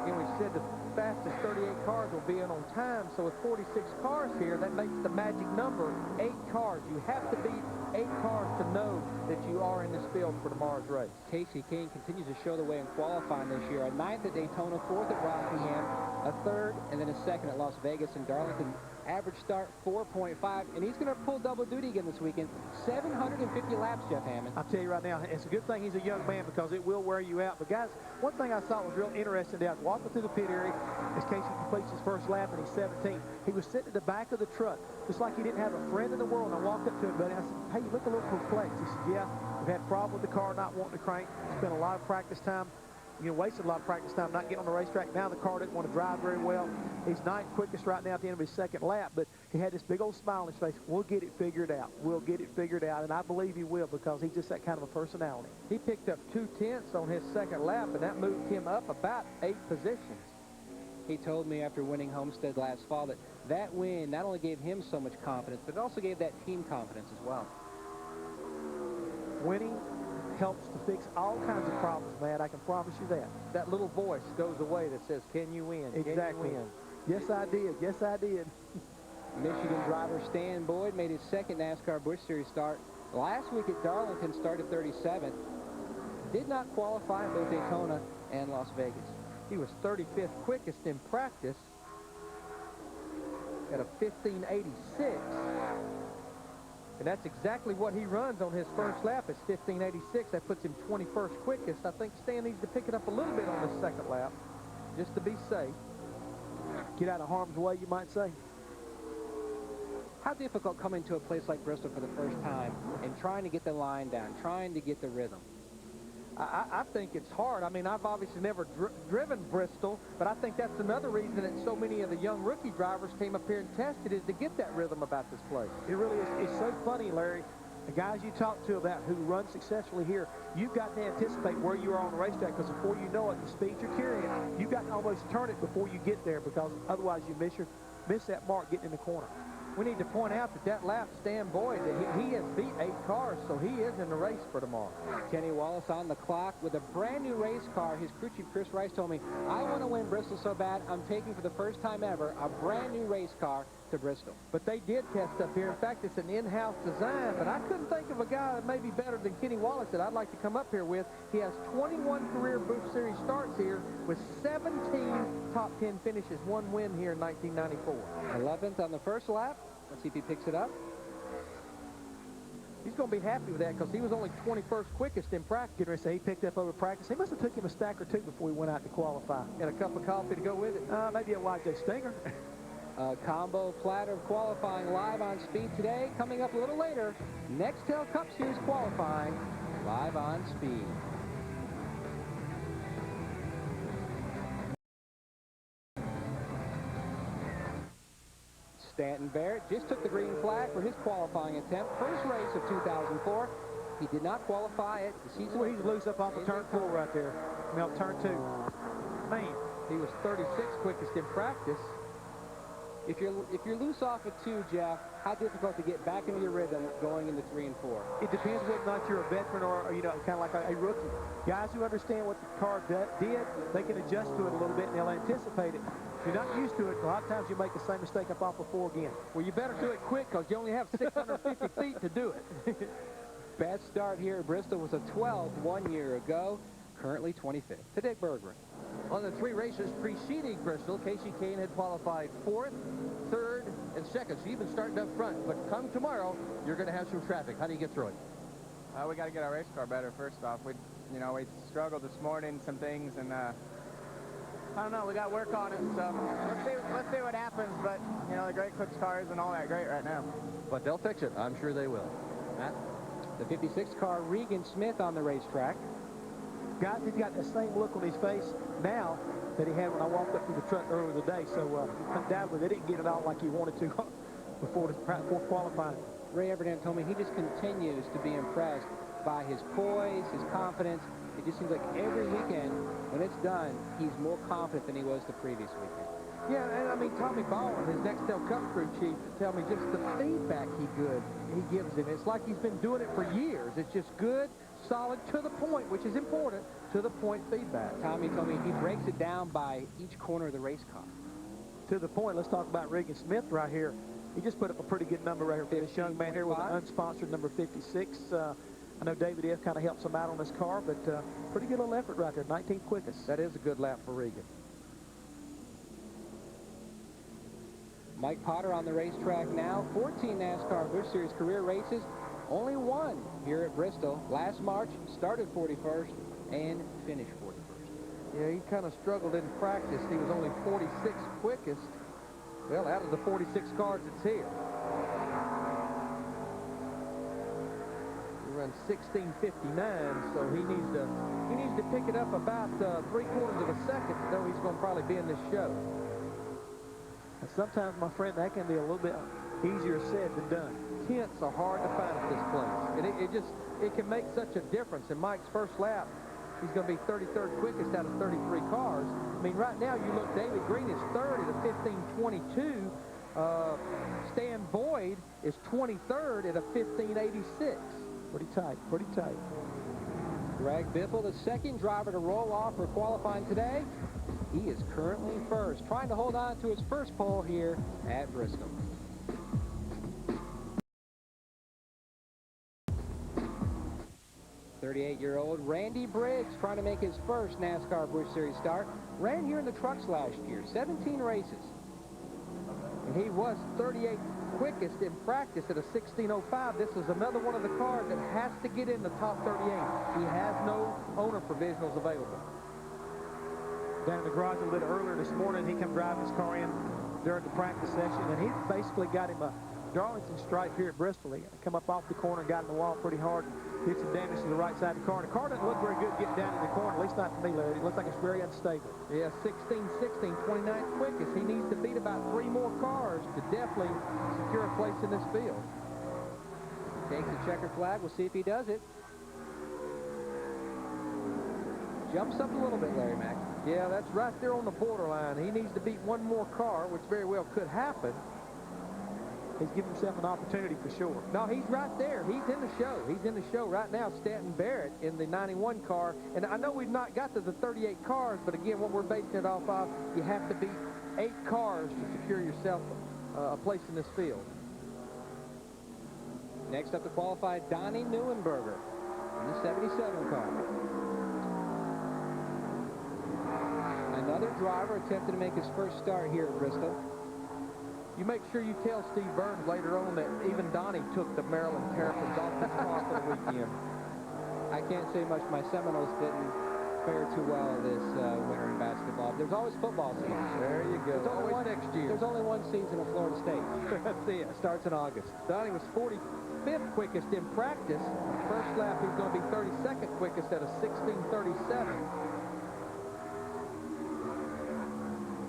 Again, we said the fastest 38 cars will be in on time, so with 46 cars here, that makes the magic number 8 cars. You have to beat 8 cars to know that you are in this field for tomorrow's race. Casey Kane continues to show the way in qualifying this year. A 9th at Daytona, 4th at Rockingham, a 3rd, and then a 2nd at Las Vegas and Darlington. Average start 4.5, and he's going to pull double duty again this weekend. 750 laps, Jeff Hammond. I'll tell you right now, it's a good thing he's a young man because it will wear you out. But, guys, one thing I thought was real interesting today, I was walking through the pit area as Casey completes his first lap, and he's 17. He was sitting at the back of the truck, just like he didn't have a friend in the world. And I walked up to him, buddy, and I said, hey, you look a little perplexed. He said, yeah, we've had a problem with the car not wanting to crank. Spent a lot of practice time. Wasted a lot of practice time not getting on the racetrack. Now the car didn't want to drive very well. He's ninth quickest right now at the end of his second lap, but he had this big old smile on his face. We'll get it figured out. We'll get it figured out, and I believe he will because he's just that kind of a personality. He picked up 2/10 on his second lap, and that moved him up about 8 positions. He told me after winning Homestead last fall that win not only gave him so much confidence, but it also gave that team confidence as well. Winning helps to fix all kinds of problems, Matt. I can promise you that. That little voice goes away that says, can you win? Exactly. Can you win? Yes, I did. Yes, I did. Michigan driver Stan Boyd made his second NASCAR Busch Series start last week at Darlington, started 37th. Did not qualify in both Daytona and Las Vegas. He was 35th quickest in practice at a 15:86. And that's exactly what he runs on his first lap. It's 15:86. That puts him 21st quickest. I think Stan needs to pick it up a little bit on this second lap just to be safe. Get out of harm's way, you might say. How difficult coming to a place like Bristol for the first time and trying to get the line down, trying to get the rhythm? I think it's hard. I mean, I've obviously never driven Bristol, but I think that's another reason that so many of the young rookie drivers came up here and tested is to get that rhythm about this place. It really is. It's so funny, Larry. The guys you talk to about who run successfully here, you've got to anticipate where you are on the racetrack because before you know it, the speed you're carrying, you've got to almost turn it before you get there because otherwise you miss that mark getting in the corner. We need to point out that lap, Stan Boyd, that he has beat 8 cars, so he is in the race for tomorrow. Kenny Wallace on the clock with a brand new race car. His crew chief, Chris Rice, told me, I want to win Bristol so bad, I'm taking for the first time ever a brand new race car to Bristol. But they did test up here. In fact, it's an in-house design, but I couldn't think of a guy that may be better than Kenny Wallace that I'd like to come up here with. He has 21 career Busch Series starts here with 17 top 10 finishes, 1 win here in 1994. 11th on the first lap. Let's see if he picks it up. He's going to be happy with that because he was only 21st quickest in practice. He picked up over practice. He must have took him a stack or 2 before he went out to qualify. And a cup of coffee to go with it. Maybe a YJ Stinger. Combo platter of qualifying live on Speed today. Coming up a little later, Nextel Cup Series qualifying live on Speed. Stanton Barrett just took the green flag for his qualifying attempt. First race of 2004. He did not qualify it. The season he's loose up off of turn 4 right there. No, turn 2. Man, he was 36th quickest in practice. If you're loose off of 2, Jeff, how difficult to get back into your rhythm going into 3 and 4? It depends whether or not you're a veteran or kind of like a rookie. Guys who understand what the car did, they can adjust to it a little bit and they'll anticipate it. If you're not used to it, a lot of times you make the same mistake up off of 4 again. Well, you better do it quick because you only have 650 feet to do it. Best start here at Bristol was a 12th 1 year ago. Currently 25th. To Dick Berggren. On the 3 races preceding Bristol, Casey Kane had qualified 4th, 3rd, and 2nd. So you've been starting up front. But come tomorrow, you're going to have some traffic. How do you get through it? We got to get our race car better first off. We struggled this morning, some things, and I don't know. We got to work on it. So let's see what happens. But the Great Clips car isn't all that great right now. But they'll fix it. I'm sure they will. Matt? The 56 car Regan Smith on the racetrack. Guys, he's got the same look on his face now that he had when I walked up to the truck earlier today. So undoubtedly they didn't get it out like he wanted to before qualifying. Ray Everdam told me he just continues to be impressed by his poise, his confidence. It just seems like every weekend when it's done, he's more confident than he was the previous weekend. Yeah, and I mean, Tommy Baldwin, his Nextel Cup crew chief, tell me just the feedback he gives him. It's like he's been doing it for years. It's just good, solid, to the point, which is important, to the point feedback. Tommy told me he breaks it down by each corner of the race car. To the point, let's talk about Regan Smith right here. He just put up a pretty good number right here for this young man here with an unsponsored number 56. I know David F. kind of helps him out on this car, but pretty good little effort right there, 19th quickest. That is a good lap for Regan. Mike Potter on the racetrack now. 14 NASCAR Busch Series career races. Only one here at Bristol. Last March, started 41st and finished 41st. Yeah, he kind of struggled in practice. He was only 46th quickest. Well, out of the 46 cars that's here. He runs 16:59, so he needs to pick it up about 3/4 of a second, though he's going to probably be in this show. And sometimes, my friend, that can be a little bit easier said than done. Tenths are hard to find at this place, and it can make such a difference. In Mike's first lap, he's going to be 33rd quickest out of 33 cars. I mean, right now, you look, David Green is third at a 15:22. Stan Boyd is 23rd at a 15:86. Pretty tight, pretty tight. Greg Biffle, the second driver to roll off for qualifying today. He is currently first, trying to hold on to his first pole here at Bristol. .38-year-old Randy Briggs trying to make his first NASCAR Busch Series start. Ran here in the trucks last year, 17 races. And he was 38th quickest in practice at a 16:05. This is another one of the cars that has to get in the top 38. He has no owner provisionals available. Down in the garage a little earlier this morning, he come driving his car in during the practice session, and he basically got him a Darlington stripe here at Bristol. He come up off the corner and got in the wall pretty hard and did some damage to the right side of the car. The car doesn't look very good getting down in the corner, at least not to me, Larry. It looks like it's very unstable. Yeah, 16-16, 29th quickest. He needs to beat about 3 more cars to definitely secure a place in this field. Takes the checkered flag. We'll see if he does it. Jumps up a little bit, Larry Mack. Yeah, that's right there on the borderline. He needs to beat 1 more car, which very well could happen. He's giving himself an opportunity for sure. No, he's right there. He's in the show. He's in the show right now. Stanton Barrett in the 91 car. And I know we've not got to the 38 cars, but again, what we're basing it off of, you have to beat 8 cars to secure yourself a place in this field. Next up to qualify, Donnie Neuenberger in the 77 car. Another driver attempted to make his first start here at Bristol. You make sure you tell Steve Burns later on that even Donnie took the Maryland Terrapins off his car for the weekend. I can't say much. My Seminoles didn't fare too well this winter in basketball. There's always football season. There you go. There's Always next year. There's only one season at Florida State. That's it. Starts in August. Donnie was 45th quickest in practice. First lap, he's going to be 32nd quickest at a 16:37.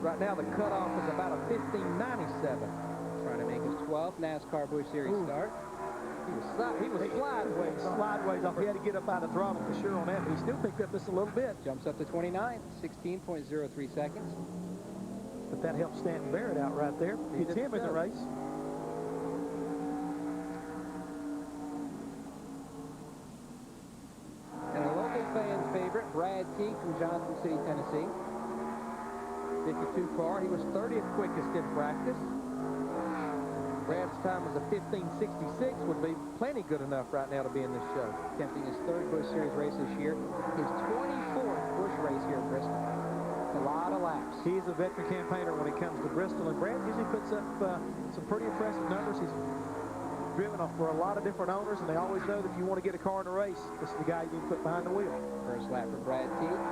Right now, the cutoff is about a 15:97. Trying to make his 12th NASCAR Busch Series start. He was sideways. Sideways off. He had to get up out of the throttle for sure on that, but he still picked up just a little bit. Jumps up to 29th, 16.03 seconds. But that helps Stanton Barrett out right there. Gets him in the race. And a local fan's favorite, Brad Teague from Johnson City, Tennessee. 52 car. He was 30th quickest in practice. Brad's time was a 15:66, would be plenty good enough right now to be in this show. Attempting his 3rd Busch Series race this year. His 24th Busch race here at Bristol. A lot of laps. He's a veteran campaigner when it comes to Bristol, and Brad usually puts up some pretty impressive numbers. He's driven for a lot of different owners, and they always know that if you want to get a car in a race, this is the guy you need to put behind the wheel. First lap for Brad Teague.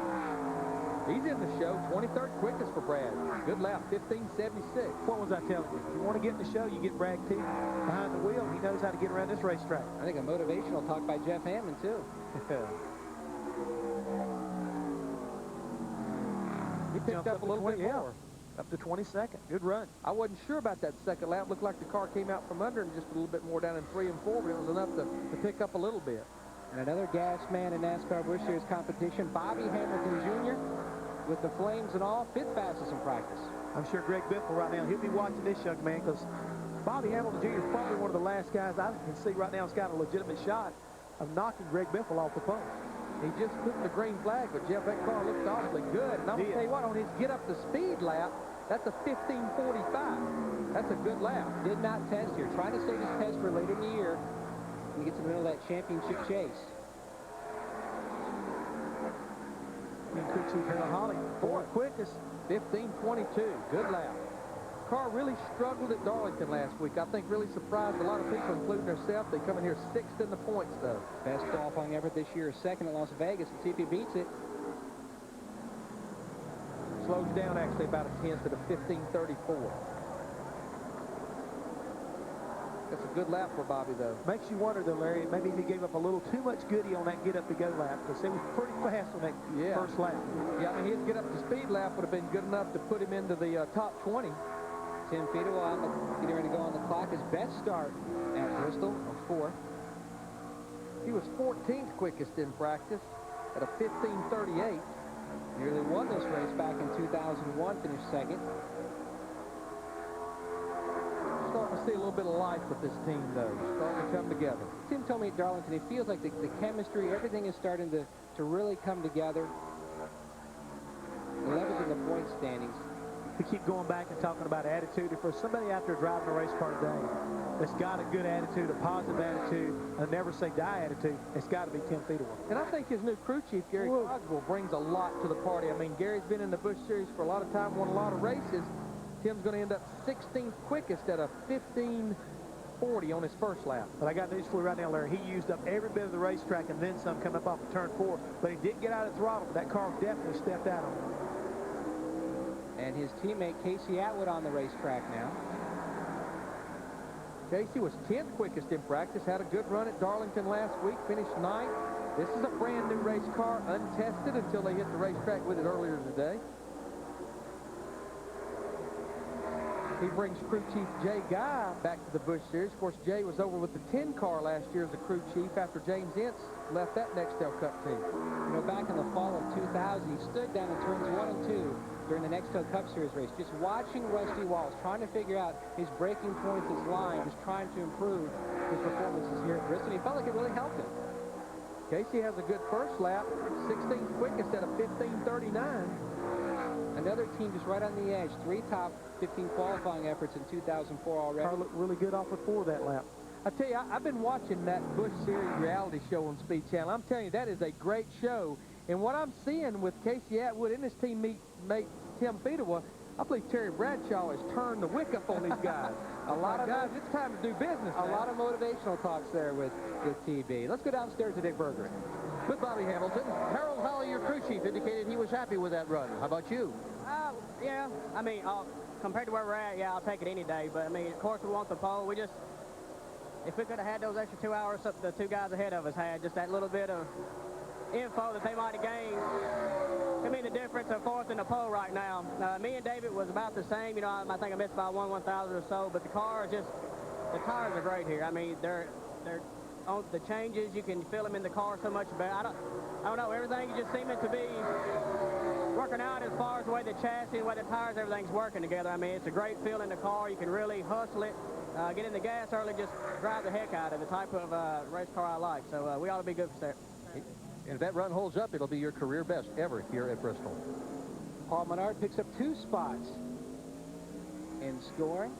He's in the show, 23rd quickest for Brad. Good lap, 15:76. What was I telling you? If you want to get in the show, you get Brad Teague behind the wheel. He knows how to get around this racetrack. I think a motivational talk by Jeff Hammond, too. He picked up a little bit more. Up to 22nd. Good run. I wasn't sure about that second lap. Looked like the car came out from under and just a little bit more down in 3 and 4, but it was enough to pick up a little bit. And another gas man in NASCAR Busch Series competition, Bobby Hamilton Jr., with the flames and all, 5th fastest in practice. I'm sure Greg Biffle right now, he'll be watching this young man, because Bobby Hamilton Jr. is probably one of the last guys I can see right now has got a legitimate shot of knocking Greg Biffle off the pole. He just took the green flag, but Jeff, that car looked awfully good. And I'm going to tell you what, on his get up to speed lap, that's a 15:45. That's a good lap. Did not test here. Trying to save his test for later in the year when he gets in the middle of that championship chase. And Cooksey Harold Holly, 4th quickest. 15:22. Good lap. car really struggled at Darlington last week. I think really surprised a lot of people, including herself. They come in here 6th in the points, though. Best qualifying effort this year is 2nd at Las Vegas. Let's see if he beats it. Slows down actually about a 10th at a 15:34. That's a good lap for Bobby, though. Makes you wonder, though, Larry, maybe he gave up a little too much goodie on that get-up-to-go lap, because it was pretty fast on that first lap. Yeah, I mean, his get-up-to-speed lap would have been good enough to put him into the top 20. Tim Fiedel getting ready to go on the clock. His best start at Bristol, a 4th. He was 14th quickest in practice at a 15:38. Nearly won this race back in 2001, finished 2nd. Starting to see a little bit of life with this team, though. Starting to come together. Tim told me at Darlington, it feels like the chemistry, everything is starting to really come together. 11th in the point standings. We keep going back and talking about attitude. If there's somebody out there driving a race car today that's got a good attitude, a positive attitude, a never say die attitude, it's got to be Tim Fiedel. And I think his new crew chief, Gary Cogswell, brings a lot to the party. I mean, Gary's been in the Busch Series for a lot of time, won a lot of races. Tim's going to end up 16th quickest at a 15:40 on his first lap. But I got news for you right now, Larry. He used up every bit of the racetrack and then some coming up off of turn 4, but he didn't get out of throttle. That car definitely stepped out on him. And his teammate Casey Atwood on the racetrack now. Casey was 10th quickest in practice, had a good run at Darlington last week, finished 9th. This is a brand new race car, untested until they hit the racetrack with it earlier today. He brings crew chief Jay Guy back to the Busch Series. Of course, Jay was over with the 10 car last year as a crew chief after James Ince left that Nextel Cup team. You know, back in the fall of 2000, he stood down in turns 1 and 2 during the Nextel Cup Series race, just watching Rusty Walls, trying to figure out his braking points, his line, just trying to improve his performances here at Bristol. He felt like it really helped him. Casey has a good first lap, 16th quickest at a 15:39. Another team just right on the edge. 3 top 15 qualifying efforts in 2004 already. Car looked really good off of 4 that lap. I tell you, I've been watching that Busch Series reality show on Speed Channel. I'm telling you, that is a great show. And what I'm seeing with Casey Atwood and his teammate Tim Fiedel, I believe Terry Bradshaw has turned the wick up on these guys. A lot of guys, it's time to do business. A lot of motivational talks there with TB. Let's go downstairs to Dick Berger. With Bobby Hamilton, Harold Holly, your crew chief, indicated he was happy with that run. How about you? Yeah, I mean, compared to where we're at, yeah, I'll take it any day. But, I mean, of course, we want the pole. If we could have had those extra 2 hours the 2 guys ahead of us had, just that little bit of info that they might have gained, I mean, the difference of 4th and the pole right now. Me and David was about the same. You know, I think I missed about 1/1000 or so. But the car is just, the tires are great here. I mean, they're on the changes. You can feel them in the car so much better. I don't know. Everything just seeming to be working out as far as the way the chassis, the way the tires, everything's working together. I mean, it's a great feel in the car. You can really hustle it, get in the gas early, just drive the heck out of it. The type of race car I like. So we ought to be good for that. And if that run holds up, it'll be your career best ever here at Bristol. Paul Menard picks up 2 spots in scoring.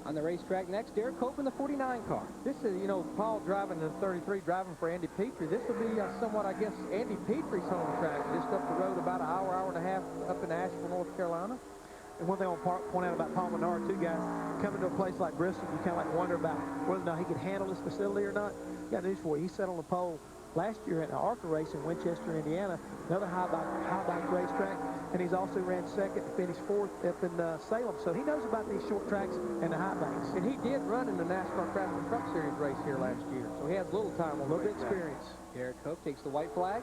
On the racetrack next, Derek Cope in the 49 car. This is, you know, Paul driving the 33, driving for Andy Petrie. This will be somewhat, I guess, Andy Petrie's home track, just up the road about an hour, hour and a half up in Asheville, North Carolina. And one thing I want to point out about Paul Menard, too, guys, coming to a place like Bristol, you kind of like wonder about whether or not he could handle this facility or not. Got news for you. He sat on the pole last year at an ARCA race in Winchester, Indiana, another high bike racetrack, and he's also ran 2nd and finished 4th up in Salem. So he knows about these short tracks and the high bikes. And he did run in the NASCAR Craftsman Truck Series race here last year, so he has a little time, a little bit of experience. Derek Cope takes the white flag.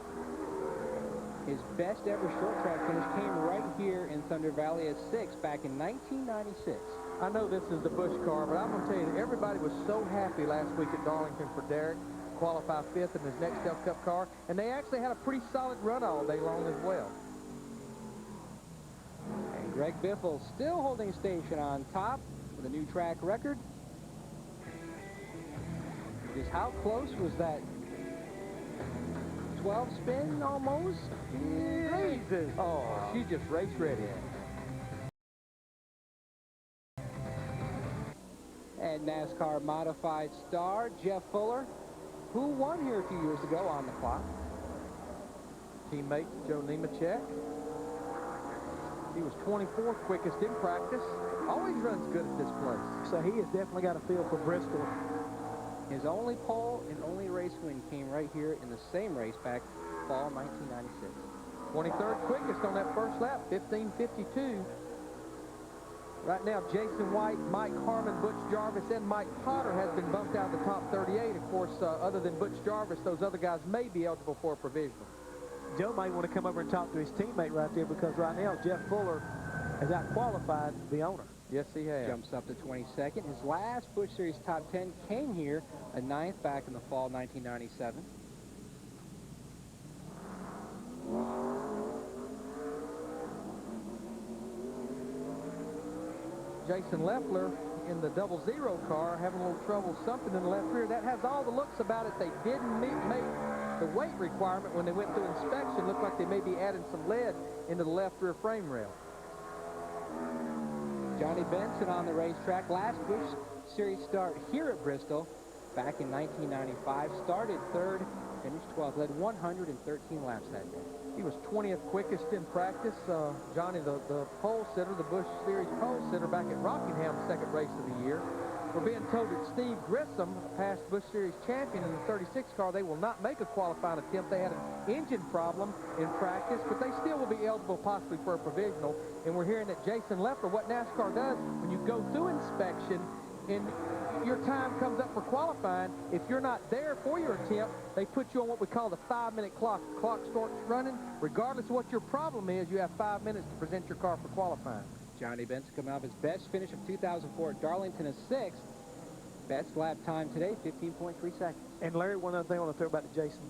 His best ever short track finish came right here in Thunder Valley at 6th back in 1996. I know this is the Busch car, but I'm going to tell you that everybody was so happy last week at Darlington for Derek. Qualify 5th in his Nextel Cup car, and they actually had a pretty solid run all day long as well. And Greg Biffle still holding station on top with a new track record. Just how close was that 12 spin almost? Jesus. Oh, she's just race ready. And NASCAR modified star Jeff Fuller, who won here a few years ago, on the clock. Teammate Joe Nemechek. He was 24th quickest in practice. Always runs good at this place. So he has definitely got a feel for Bristol. His only pole and only race win came right here in the same race back fall 1996. 23rd quickest on that first lap, 15:52. Right now, Jason White, Mike Harmon, Butch Jarvis, and Mike Potter has been bumped out of the top 38. Of course, other than Butch Jarvis, those other guys may be eligible for a provisional. Joe might want to come over and talk to his teammate right there, because right now Jeff Fuller has out-qualified the owner. Yes, he has. Jumps up to 22nd. His last Busch Series top 10 came here, a 9th back in the fall 1997. Jason Leffler in the 00 car having a little trouble something in the left rear. That has all the looks about it. They didn't make the weight requirement when they went through inspection. Looked like they may be adding some lead into the left rear frame rail. Johnny Benson on the racetrack. Last Busch Series start here at Bristol back in 1995. Started 3rd, finished 12th, led 113 laps that day. He was 20th quickest in practice. Johnny, the pole sitter, the Busch Series pole sitter back at Rockingham, second race of the year. We're being told that Steve Grissom, past Busch Series champion in the 36 car, they will not make a qualifying attempt. They had an engine problem in practice, but they still will be eligible possibly for a provisional. And we're hearing that Jason Leffler, what NASCAR does, when you go through inspection and your time comes up for qualifying, if you're not there for your attempt, they put you on what we call the 5-minute clock. The clock starts running. Regardless of what your problem is, you have 5 minutes to present your car for qualifying. Johnny Benson coming off his best finish of 2004 at Darlington, a 6th. Best lap time today, 15.3 seconds. And Larry, one other thing I want to throw about the Jason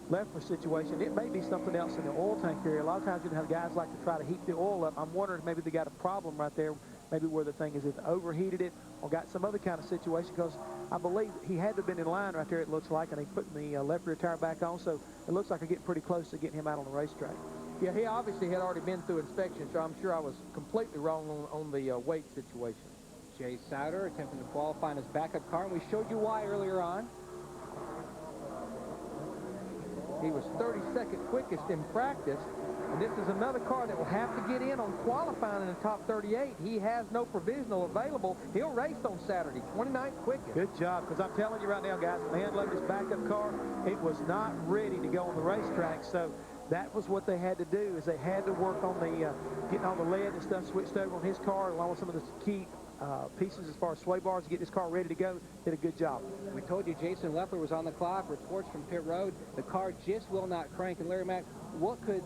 Leffler situation, it may be something else in the oil tank area. A lot of times you have guys like to try to heat the oil up. I'm wondering if maybe they got a problem right there, maybe where the thing is either overheated it or got some other kind of situation, because I believe he had to have been in line right there, it looks like, and he put the left rear tire back on, so it looks like they're getting pretty close to getting him out on the racetrack. Yeah, he obviously had already been through inspection, so I'm sure I was completely wrong on the weight situation. Jay Souter attempting to qualify in his backup car, and we showed you why earlier on. He was 32nd quickest in practice, and this is another car that will have to get in on qualifying in the top 38. He has no provisional available. He'll race on Saturday, 29th quickest. Good job, because I'm telling you right now, guys, when they unloaded his backup car, it was not ready to go on the racetrack, so that was what they had to do, is they had to work on the getting all the lead and stuff switched over on his car, along with some of the key pieces as far as sway bars to get this car ready to go. Did a good job. We told you Jason Leffler was on the clock. Reports from pit road, the car just will not crank. And Larry Mack, what kind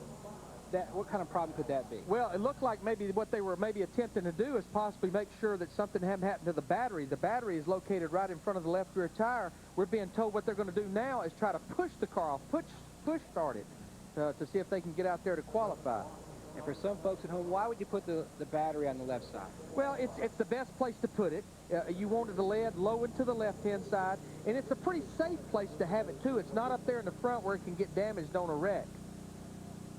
of problem could that be? Well, it looked like maybe what they were attempting to do is possibly make sure that something hadn't happened to the battery. The battery is located right in front of the left rear tire. We're being told what they're going to do now is try to push the car off, push start it to see if they can get out there to qualify. And for some folks at home, why would you put the battery on the left side? Well, it's the best place to put it. You wanted the lead low into the left-hand side, and it's a pretty safe place to have it, too. It's not up there in the front where it can get damaged on a wreck.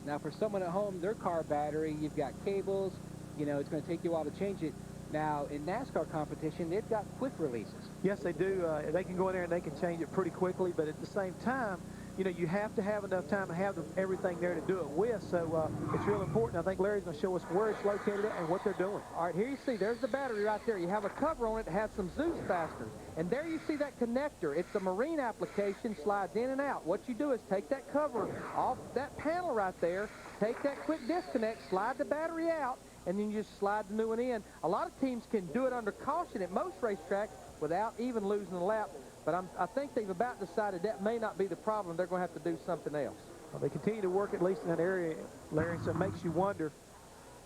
Now, for someone at home, their car battery, you've got cables, you know, it's going to take you a while to change it. Now, in NASCAR competition, they've got quick releases. Yes, they do. They can go in there and they can change it pretty quickly, but at the same time, you know, you have to have enough time to have everything there to do it with, so it's real important. I think Larry's going to show us where it's located at and what they're doing. All right, here you see, there's the battery right there. You have a cover on it that has some Zeus fasteners, and there you see that connector. It's a marine application, slides in and out. What you do is take that cover off that panel right there, take that quick disconnect, slide the battery out, and then you just slide the new one in. A lot of teams can do it under caution at most racetracks without even losing a lap. But I think they've about decided that may not be the problem. They're going to have to do something else. Well, they continue to work at least in that area, Larry, so it makes you wonder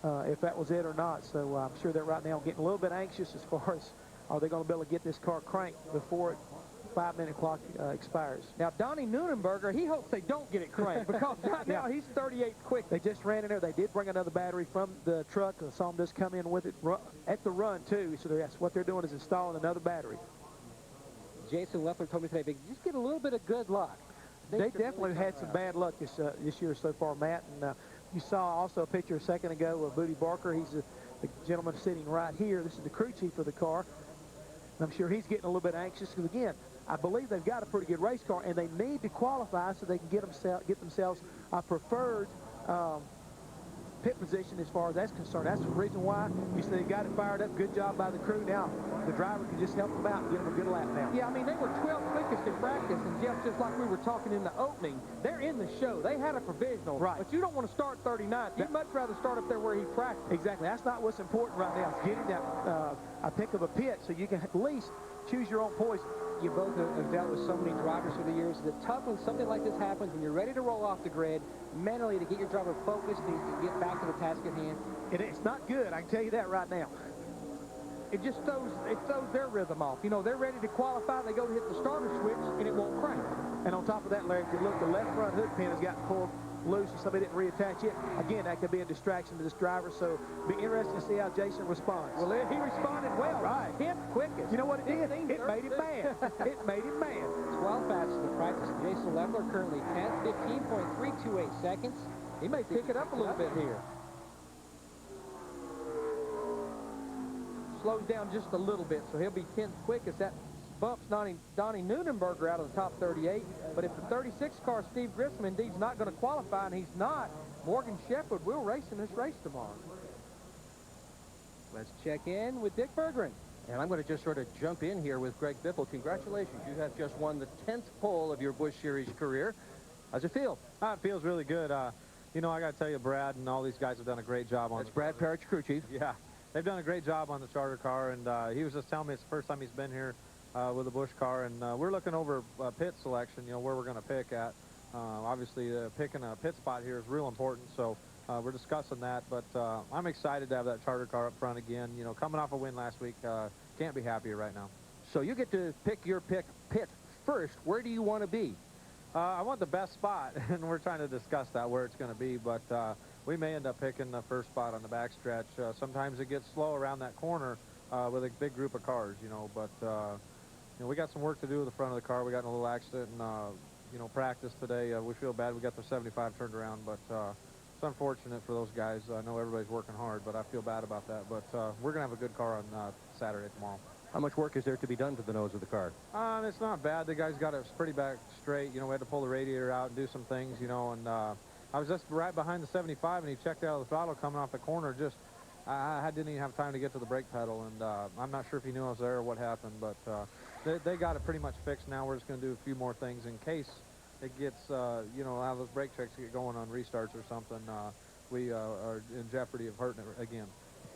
if that was it or not. So I'm sure they're right now getting a little bit anxious as far as are they going to be able to get this car cranked before 5-minute clock expires. Now, Donnie Neunenberger, he hopes they don't get it cranked because right now he's 38th quick. They just ran in there. They did bring another battery from the truck. I saw them just come in with it at the run, too. So that's what they're doing is installing another battery. Jason Leffler told me today, they just get a little bit of good luck. They definitely had some bad luck this year so far, Matt. And you saw also a picture a second ago of Booty Barker. He's the gentleman sitting right here. This is the crew chief of the car. And I'm sure he's getting a little bit anxious because, again, I believe they've got a pretty good race car, and they need to qualify so they can get themselves a preferred pit position as far as that's concerned. That's the reason why you say they got it fired up. Good job by the crew. Now, the driver can just help them out and get them a good lap now. Yeah, I mean, they were 12th quickest in practice, and Jeff, just like we were talking in the opening, they're in the show. They had a provisional, right? But you don't want to start 39th. You'd much rather start up there where he practiced. Exactly. That's not what's important right now. It's getting that a pick of a pit so you can at least choose your own poison. You both have dealt with so many drivers through the years. Is it tough when something like this happens, when you're ready to roll off the grid, mentally to get your driver focused and get back to the task at hand? It's not good. I can tell you that right now. It just throws their rhythm off. You know, they're ready to qualify. They go to hit the starter switch, and it won't crank. And on top of that, Larry, if you look, the left front hood pin has got pulled loose and somebody didn't reattach it. Again, that could be a distraction to this driver, so be interesting to see how Jason responds. Well, he responded well. Right. 10th quickest. You know what it did? It made him mad. It made him mad. 12 fastest in practice. Jason Leffler currently 10th, 15.328 seconds. He may pick it up a little bit here. Slows down just a little bit, so he'll be 10th quickest. That bumps Donnie Neunenberger out of the top 38. But if the 36 car, Steve Grissom, indeed's not going to qualify, and he's not, Morgan Shepherd will race in this race tomorrow. Let's check in with Dick Berggren. And I'm going to just sort of jump in here with Greg Biffle. Congratulations. You have just won the 10th pole of your Busch Series career. How's it feel? It feels really good. You know, I got to tell you, Brad and all these guys have done a great job on That's Brad Parrish, crew chief. Yeah, they've done a great job on the charter car, and he was just telling me it's the first time he's been here with a Busch car, and we're looking over pit selection, you know, where we're going to pick at. Obviously, picking a pit spot here is real important, so we're discussing that, but I'm excited to have that charter car up front again. You know, coming off a win last week, can't be happier right now. So you get to pick your pit first. Where do you want to be? I want the best spot, and we're trying to discuss that, where it's going to be, but we may end up picking the first spot on the backstretch. Sometimes it gets slow around that corner with a big group of cars, you know, but you know, we got some work to do with the front of the car. We got in a little accident in, you know, practice today. We feel bad. We got the 75 turned around, but it's unfortunate for those guys. I know everybody's working hard, but I feel bad about that. But we're going to have a good car on Saturday tomorrow. How much work is there to be done to the nose of the car? It's not bad. The guys got it pretty back straight. You know, we had to pull the radiator out and do some things, you know, and I was just right behind the 75, and he checked out of the throttle coming off the corner. Just, I didn't even have time to get to the brake pedal, and I'm not sure if he knew I was there or what happened, but they got it pretty much fixed now. We're just going to do a few more things in case it gets, you know, how those brake checks get going on restarts or something. We are in jeopardy of hurting it again.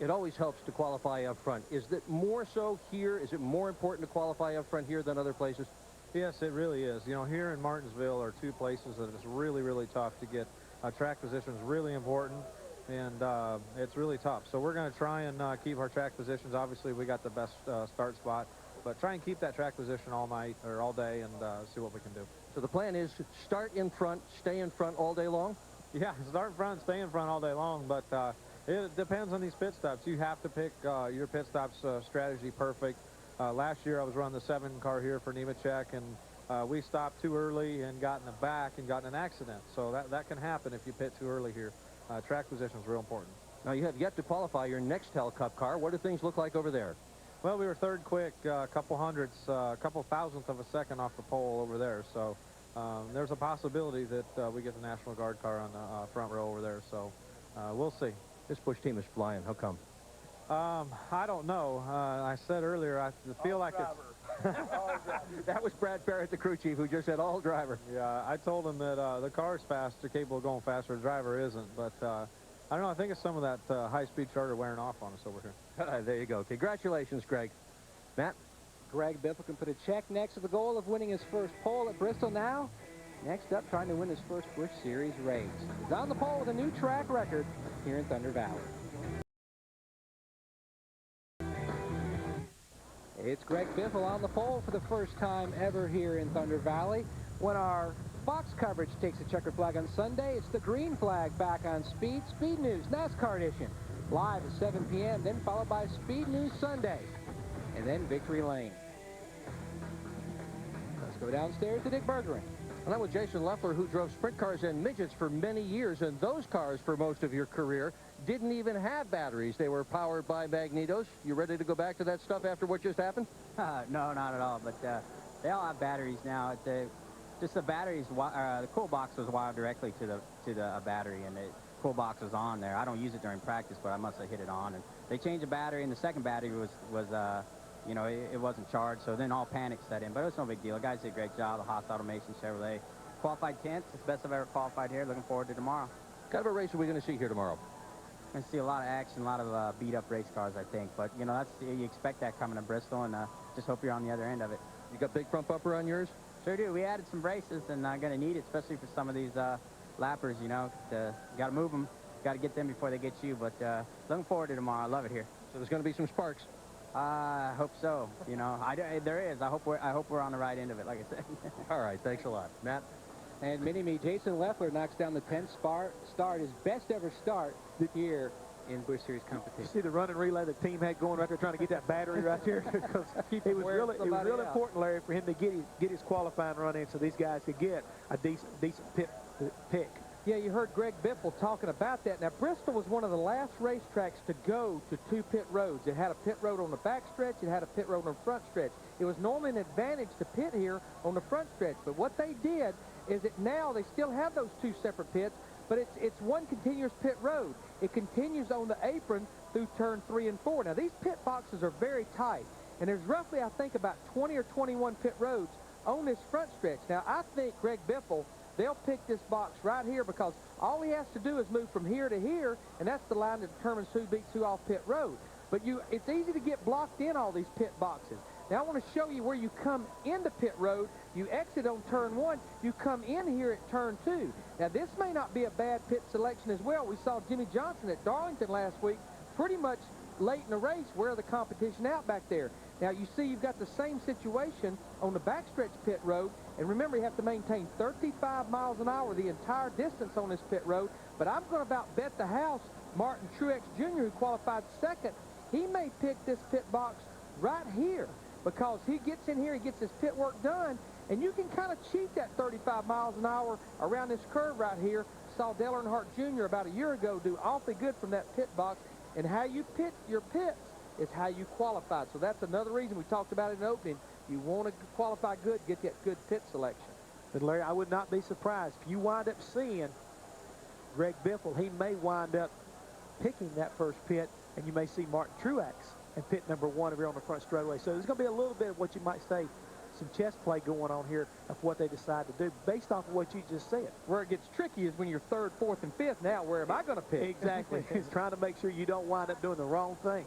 It always helps to qualify up front. Is it more so here? Is it more important to qualify up front here than other places? Yes, it really is. You know, here in Martinsville are two places that it's really, really tough to get. Track position is really important, and it's really tough. So we're going to try and keep our track positions. Obviously, we got the best start spot, but try and keep that track position all night or all day and see what we can do. So the plan is start in front, stay in front all day long? Yeah, start in front, stay in front all day long, but it depends on these pit stops. You have to pick your pit stops strategy perfect. Last year I was running the 7 car here for Nemechek, and we stopped too early and got in the back and got in an accident. So that can happen if you pit too early here. Track position is real important. Now you have yet to qualify your Nextel Cup car. What do things look like over there? Well, we were third quick, a couple hundredths, a couple thousandths of a second off the pole over there. So there's a possibility that we get the National Guard car on the front row over there. So we'll see. This Busch team is flying. How come? I don't know. I said earlier, I feel like it's... That was Brad Barrett, the crew chief, who just said all driver. Yeah, I told him that the car's fast, they're capable of going faster, the driver isn't. But I don't know, I think it's some of that high-speed charter wearing off on us over here. There you go. Congratulations, Greg. Matt? Greg Biffle can put a check next to the goal of winning his first pole at Bristol now. Next up, trying to win his first Busch Series race. He's on the pole with a new track record here in Thunder Valley. It's Greg Biffle on the pole for the first time ever here in Thunder Valley. When our Fox coverage takes a checkered flag on Sunday, it's the green flag back on Speed News, NASCAR edition. Live at 7 p.m., then followed by Speed News Sunday, and then Victory Lane. Let's go downstairs to Dick Berggren. And I'm with Jason Leffler, who drove sprint cars and midgets for many years, and those cars, for most of your career, didn't even have batteries. They were powered by magnetos. You ready to go back to that stuff after what just happened? No, not at all, but they all have batteries now. Just the batteries, the cool box was wired directly to the battery, and cool box was on there. I don't use it during practice, but I must have hit it on. And they changed the battery, and the second battery was you know, it wasn't charged, so then all panic set in. But it was no big deal. The guys did a great job. The Haas Automation Chevrolet qualified 10th. It's the best I've ever qualified here. Looking forward to tomorrow. What kind of a race are we going to see here tomorrow? Going to see a lot of action, a lot of beat-up race cars, I think. But, you know, you expect that coming to Bristol, and just hope you're on the other end of it. You got big front bumper on yours? Sure do. We added some braces, and I'm going to need it, especially for some of these lappers, you know. Got to move them. Got to get them before they get you. But looking forward to tomorrow. I love it here. So there's going to be some sparks. I hope so. You know, there is. I hope we're on the right end of it, like I said. All right. Thanks a lot. Matt? And Mini-Me, Jason Leffler knocks down the 10th start, his best ever start here in Busch Series competition. You see the running relay the team had going right there trying to get that battery right there? Because it was really important, Larry, for him to get his qualifying run in so these guys could get a decent pick. Yeah, you heard Greg Biffle talking about that. Now, Bristol was one of the last racetracks to go to 2 pit roads. It had a pit road on the back stretch. It had a pit road on the front stretch. It was normally an advantage to pit here on the front stretch. But what they did is that now they still have those 2 separate pits, but it's one continuous pit road. It continues on the apron through turn 3 and 4. Now, these pit boxes are very tight, and there's roughly, I think, about 20 or 21 pit roads on this front stretch. Now, I think Greg Biffle, they'll pick this box right here because all he has to do is move from here to here, and that's the line that determines who beats who off pit road. But it's easy to get blocked in all these pit boxes. Now, I want to show you where you come into pit road. You exit on turn 1. You come in here at turn 2. Now, this may not be a bad pit selection as well. We saw Jimmy Johnson at Darlington last week pretty much late in the race wear the competition out back there. Now, you see you've got the same situation on the backstretch pit road. And remember, you have to maintain 35 miles an hour the entire distance on this pit road. But I'm going to about bet the house Martin Truex Jr., who qualified second, he may pick this pit box right here because he gets in here, he gets his pit work done, and you can kind of cheat that 35 miles an hour around this curve right here. Saw Dale Earnhardt Jr. about a year ago do awfully good from that pit box. And how you pit your pits is how you qualify. So that's another reason we talked about it in the opening. You want to qualify good, get that good pit selection. But, Larry, I would not be surprised if you wind up seeing Greg Biffle. He may wind up picking that first pit, and you may see Martin Truex in pit number 1 over here on the front straightaway. So there's going to be a little bit of what you might say, some chess play going on here of what they decide to do based off of what you just said. Where it gets tricky is when you're 3rd, 4th, and 5th. Now, where am I going to pick? Exactly. It's trying to make sure you don't wind up doing the wrong thing.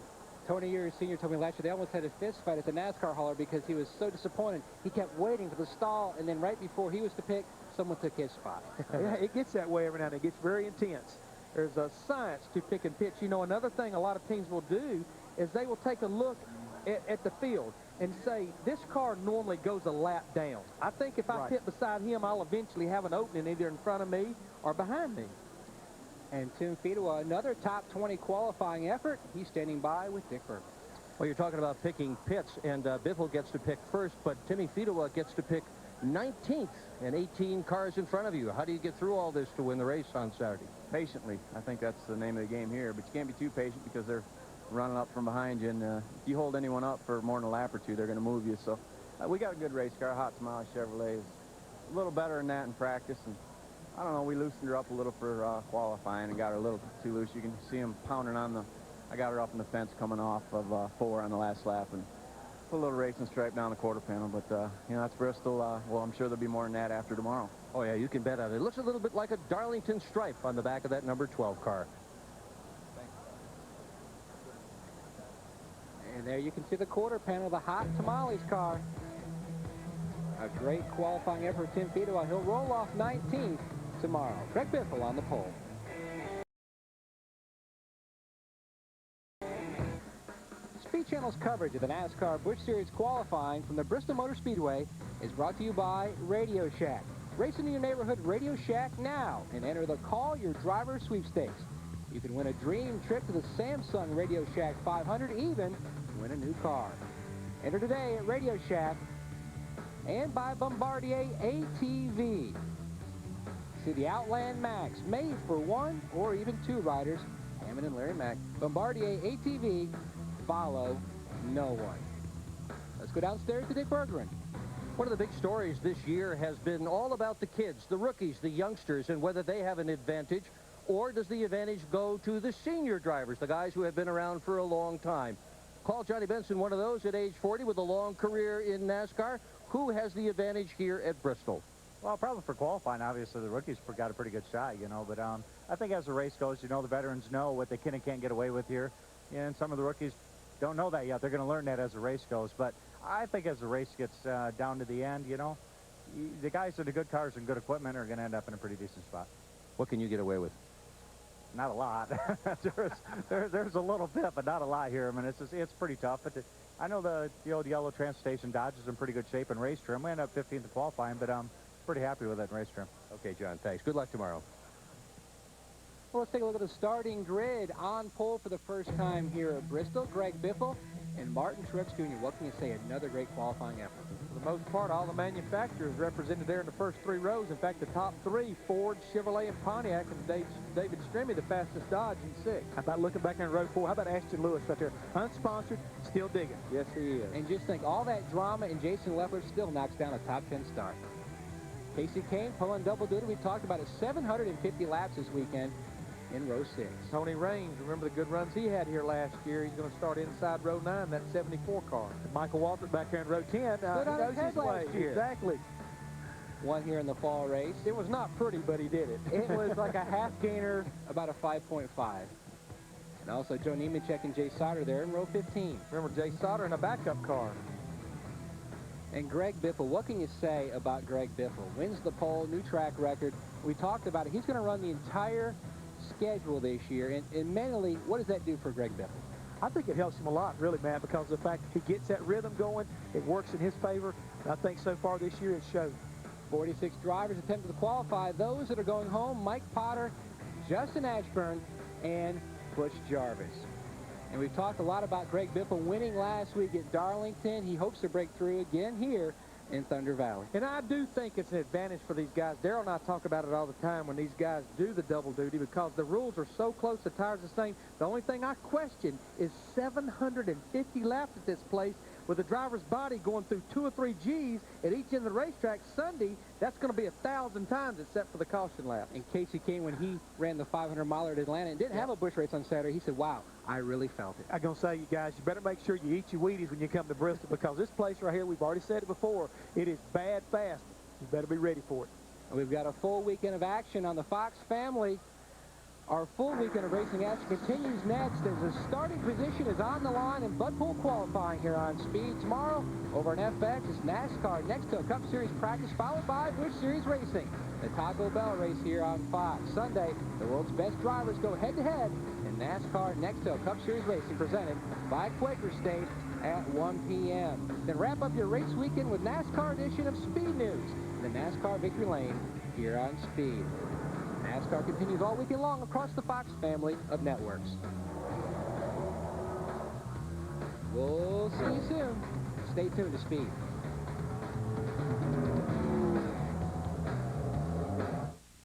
Tony Urias Sr. told me last year they almost had a fist fight at the NASCAR hauler because he was so disappointed. He kept waiting for the stall, and then right before he was to pick, someone took his spot. Yeah, it gets that way every now and then. It gets very intense. There's a science to picking pits. You know, another thing a lot of teams will do is they will take a look at the field and say, this car normally goes a lap down. I think if I pit beside him, I'll eventually have an opening either in front of me or behind me. And Tim Fedewa, another top 20 qualifying effort. He's standing by with Dick Berger. Well, you're talking about picking pits, and Biffle gets to pick first, but Timmy Fedewa gets to pick 19th and 18 cars in front of you. How do you get through all this to win the race on Saturday? Patiently. I think that's the name of the game here, but you can't be too patient because they're running up from behind you, and if you hold anyone up for more than a lap or two, they're going to move you. So we got a good race car. Hot Tamale Chevrolet is a little better than that in practice, and I don't know, we loosened her up a little for qualifying and got her a little too loose. You can see him pounding on the, I got her up in the fence coming off of 4 on the last lap, and put a little racing stripe down the quarter panel, but you know, that's Bristol. Well, I'm sure there'll be more than that after tomorrow. Oh yeah, you can bet on it. It looks a little bit like a Darlington stripe on the back of that number 12 car. And there you can see the quarter panel of the Hot Tamales car. A great qualifying effort, Tim Fedewa. He'll roll off 19th tomorrow. Greg Biffle on the pole. Speed Channel's coverage of the NASCAR Busch Series qualifying from the Bristol Motor Speedway is brought to you by Radio Shack. Race in your neighborhood Radio Shack now and enter the Call Your Driver sweepstakes. You can win a dream trip to the Samsung Radio Shack 500, even win a new car. Enter today at Radio Shack and by Bombardier ATV. See the Outland Max, made for 1 or even 2 riders. Hammond and Larry Mack. Bombardier ATV, follow no one. Let's go downstairs to Dick Bergeron. One of the big stories this year has been all about the kids, the rookies, the youngsters, and whether they have an advantage or does the advantage go to the senior drivers, the guys who have been around for a long time? Call Johnny Benson one of those at age 40 with a long career in NASCAR. Who has the advantage here at Bristol? Well, probably for qualifying, obviously, the rookies got a pretty good shot, you know. But I think as the race goes, you know, the veterans know what they can and can't get away with here. And some of the rookies don't know that yet. They're going to learn that as the race goes. But I think as the race gets down to the end, you know, the guys with the good cars and good equipment are going to end up in a pretty decent spot. What can you get away with? Not a lot. there's a little bit, but not a lot here. I mean, it's pretty tough. But I know the old yellow Transportation Dodge is in pretty good shape in race trim. We ended up 15th in qualifying, but I'm pretty happy with that in race trim. Okay, John, thanks. Good luck tomorrow. Well, let's take a look at the starting grid. On pole for the first time here at Bristol, Greg Biffle and Martin Truex Jr. What can you say? Another great qualifying effort. For the most part, all the manufacturers represented there in the first 3 rows. In fact, the top 3, Ford, Chevrolet, and Pontiac, and David Stremme, the fastest Dodge in 6. How about looking back in row 4? How about Ashton Lewis right there? Unsponsored, still digging. Yes, he is. And just think, all that drama, and Jason Leffler still knocks down a top 10 start. Casey Kane pulling double duty. We talked about it, 750 laps this weekend in row 6. Tony Raines, remember the good runs he had here last year. He's going to start inside row 9, that 74 car. And Michael Waltrip back here in row 10. Stood on his head last year. Exactly. One here in the fall race. It was not pretty, but he did it. It was like a half gainer, about a 5.5. And also Joe Nemechek and Jay Sauter there in row 15. Remember Jay Sauter in a backup car. And Greg Biffle, what can you say about Greg Biffle? Wins the pole, new track record. We talked about it. He's going to run the entire schedule this year. And mentally, what does that do for Greg Biffle? I think it helps him a lot, really, Matt, because of the fact that he gets that rhythm going. It works in his favor. And I think so far this year it showed. 46 drivers attempted to qualify. Those that are going home, Mike Potter, Justin Ashburn, and Butch Jarvis. And we've talked a lot about Greg Biffle winning last week at Darlington. He hopes to break through again here in Thunder Valley. And I do think it's an advantage for these guys. Darrell and I talk about it all the time when these guys do the double duty because the rules are so close, the tires are the same. The only thing I question is 750 laps at this place with the driver's body going through 2 or 3 Gs at each end of the racetrack. Sunday, that's going to be 1,000 times except for the caution lap. And Casey Kane, when he ran the 500-miler at Atlanta and didn't have a bush race on Saturday, he said, wow, I really felt it. I'm going to say, you guys, you better make sure you eat your Wheaties when you come to Bristol because this place right here, we've already said it before, it is bad fast. You better be ready for it. And we've got a full weekend of action on the Fox family. Our full weekend of racing action continues next as the starting position is on the line in Budpool qualifying here on Speed. Tomorrow, over on FX, is NASCAR next to a Cup Series practice, followed by Busch Series racing. The Taco Bell race here on Fox. Sunday, the world's best drivers go head-to-head in NASCAR next to a Cup Series racing presented by Quaker State at 1 p.m. Then wrap up your race weekend with NASCAR edition of Speed News, the NASCAR Victory Lane here on Speed. NASCAR continues all weekend long across the Fox family of networks. We'll see you soon. Stay tuned to Speed.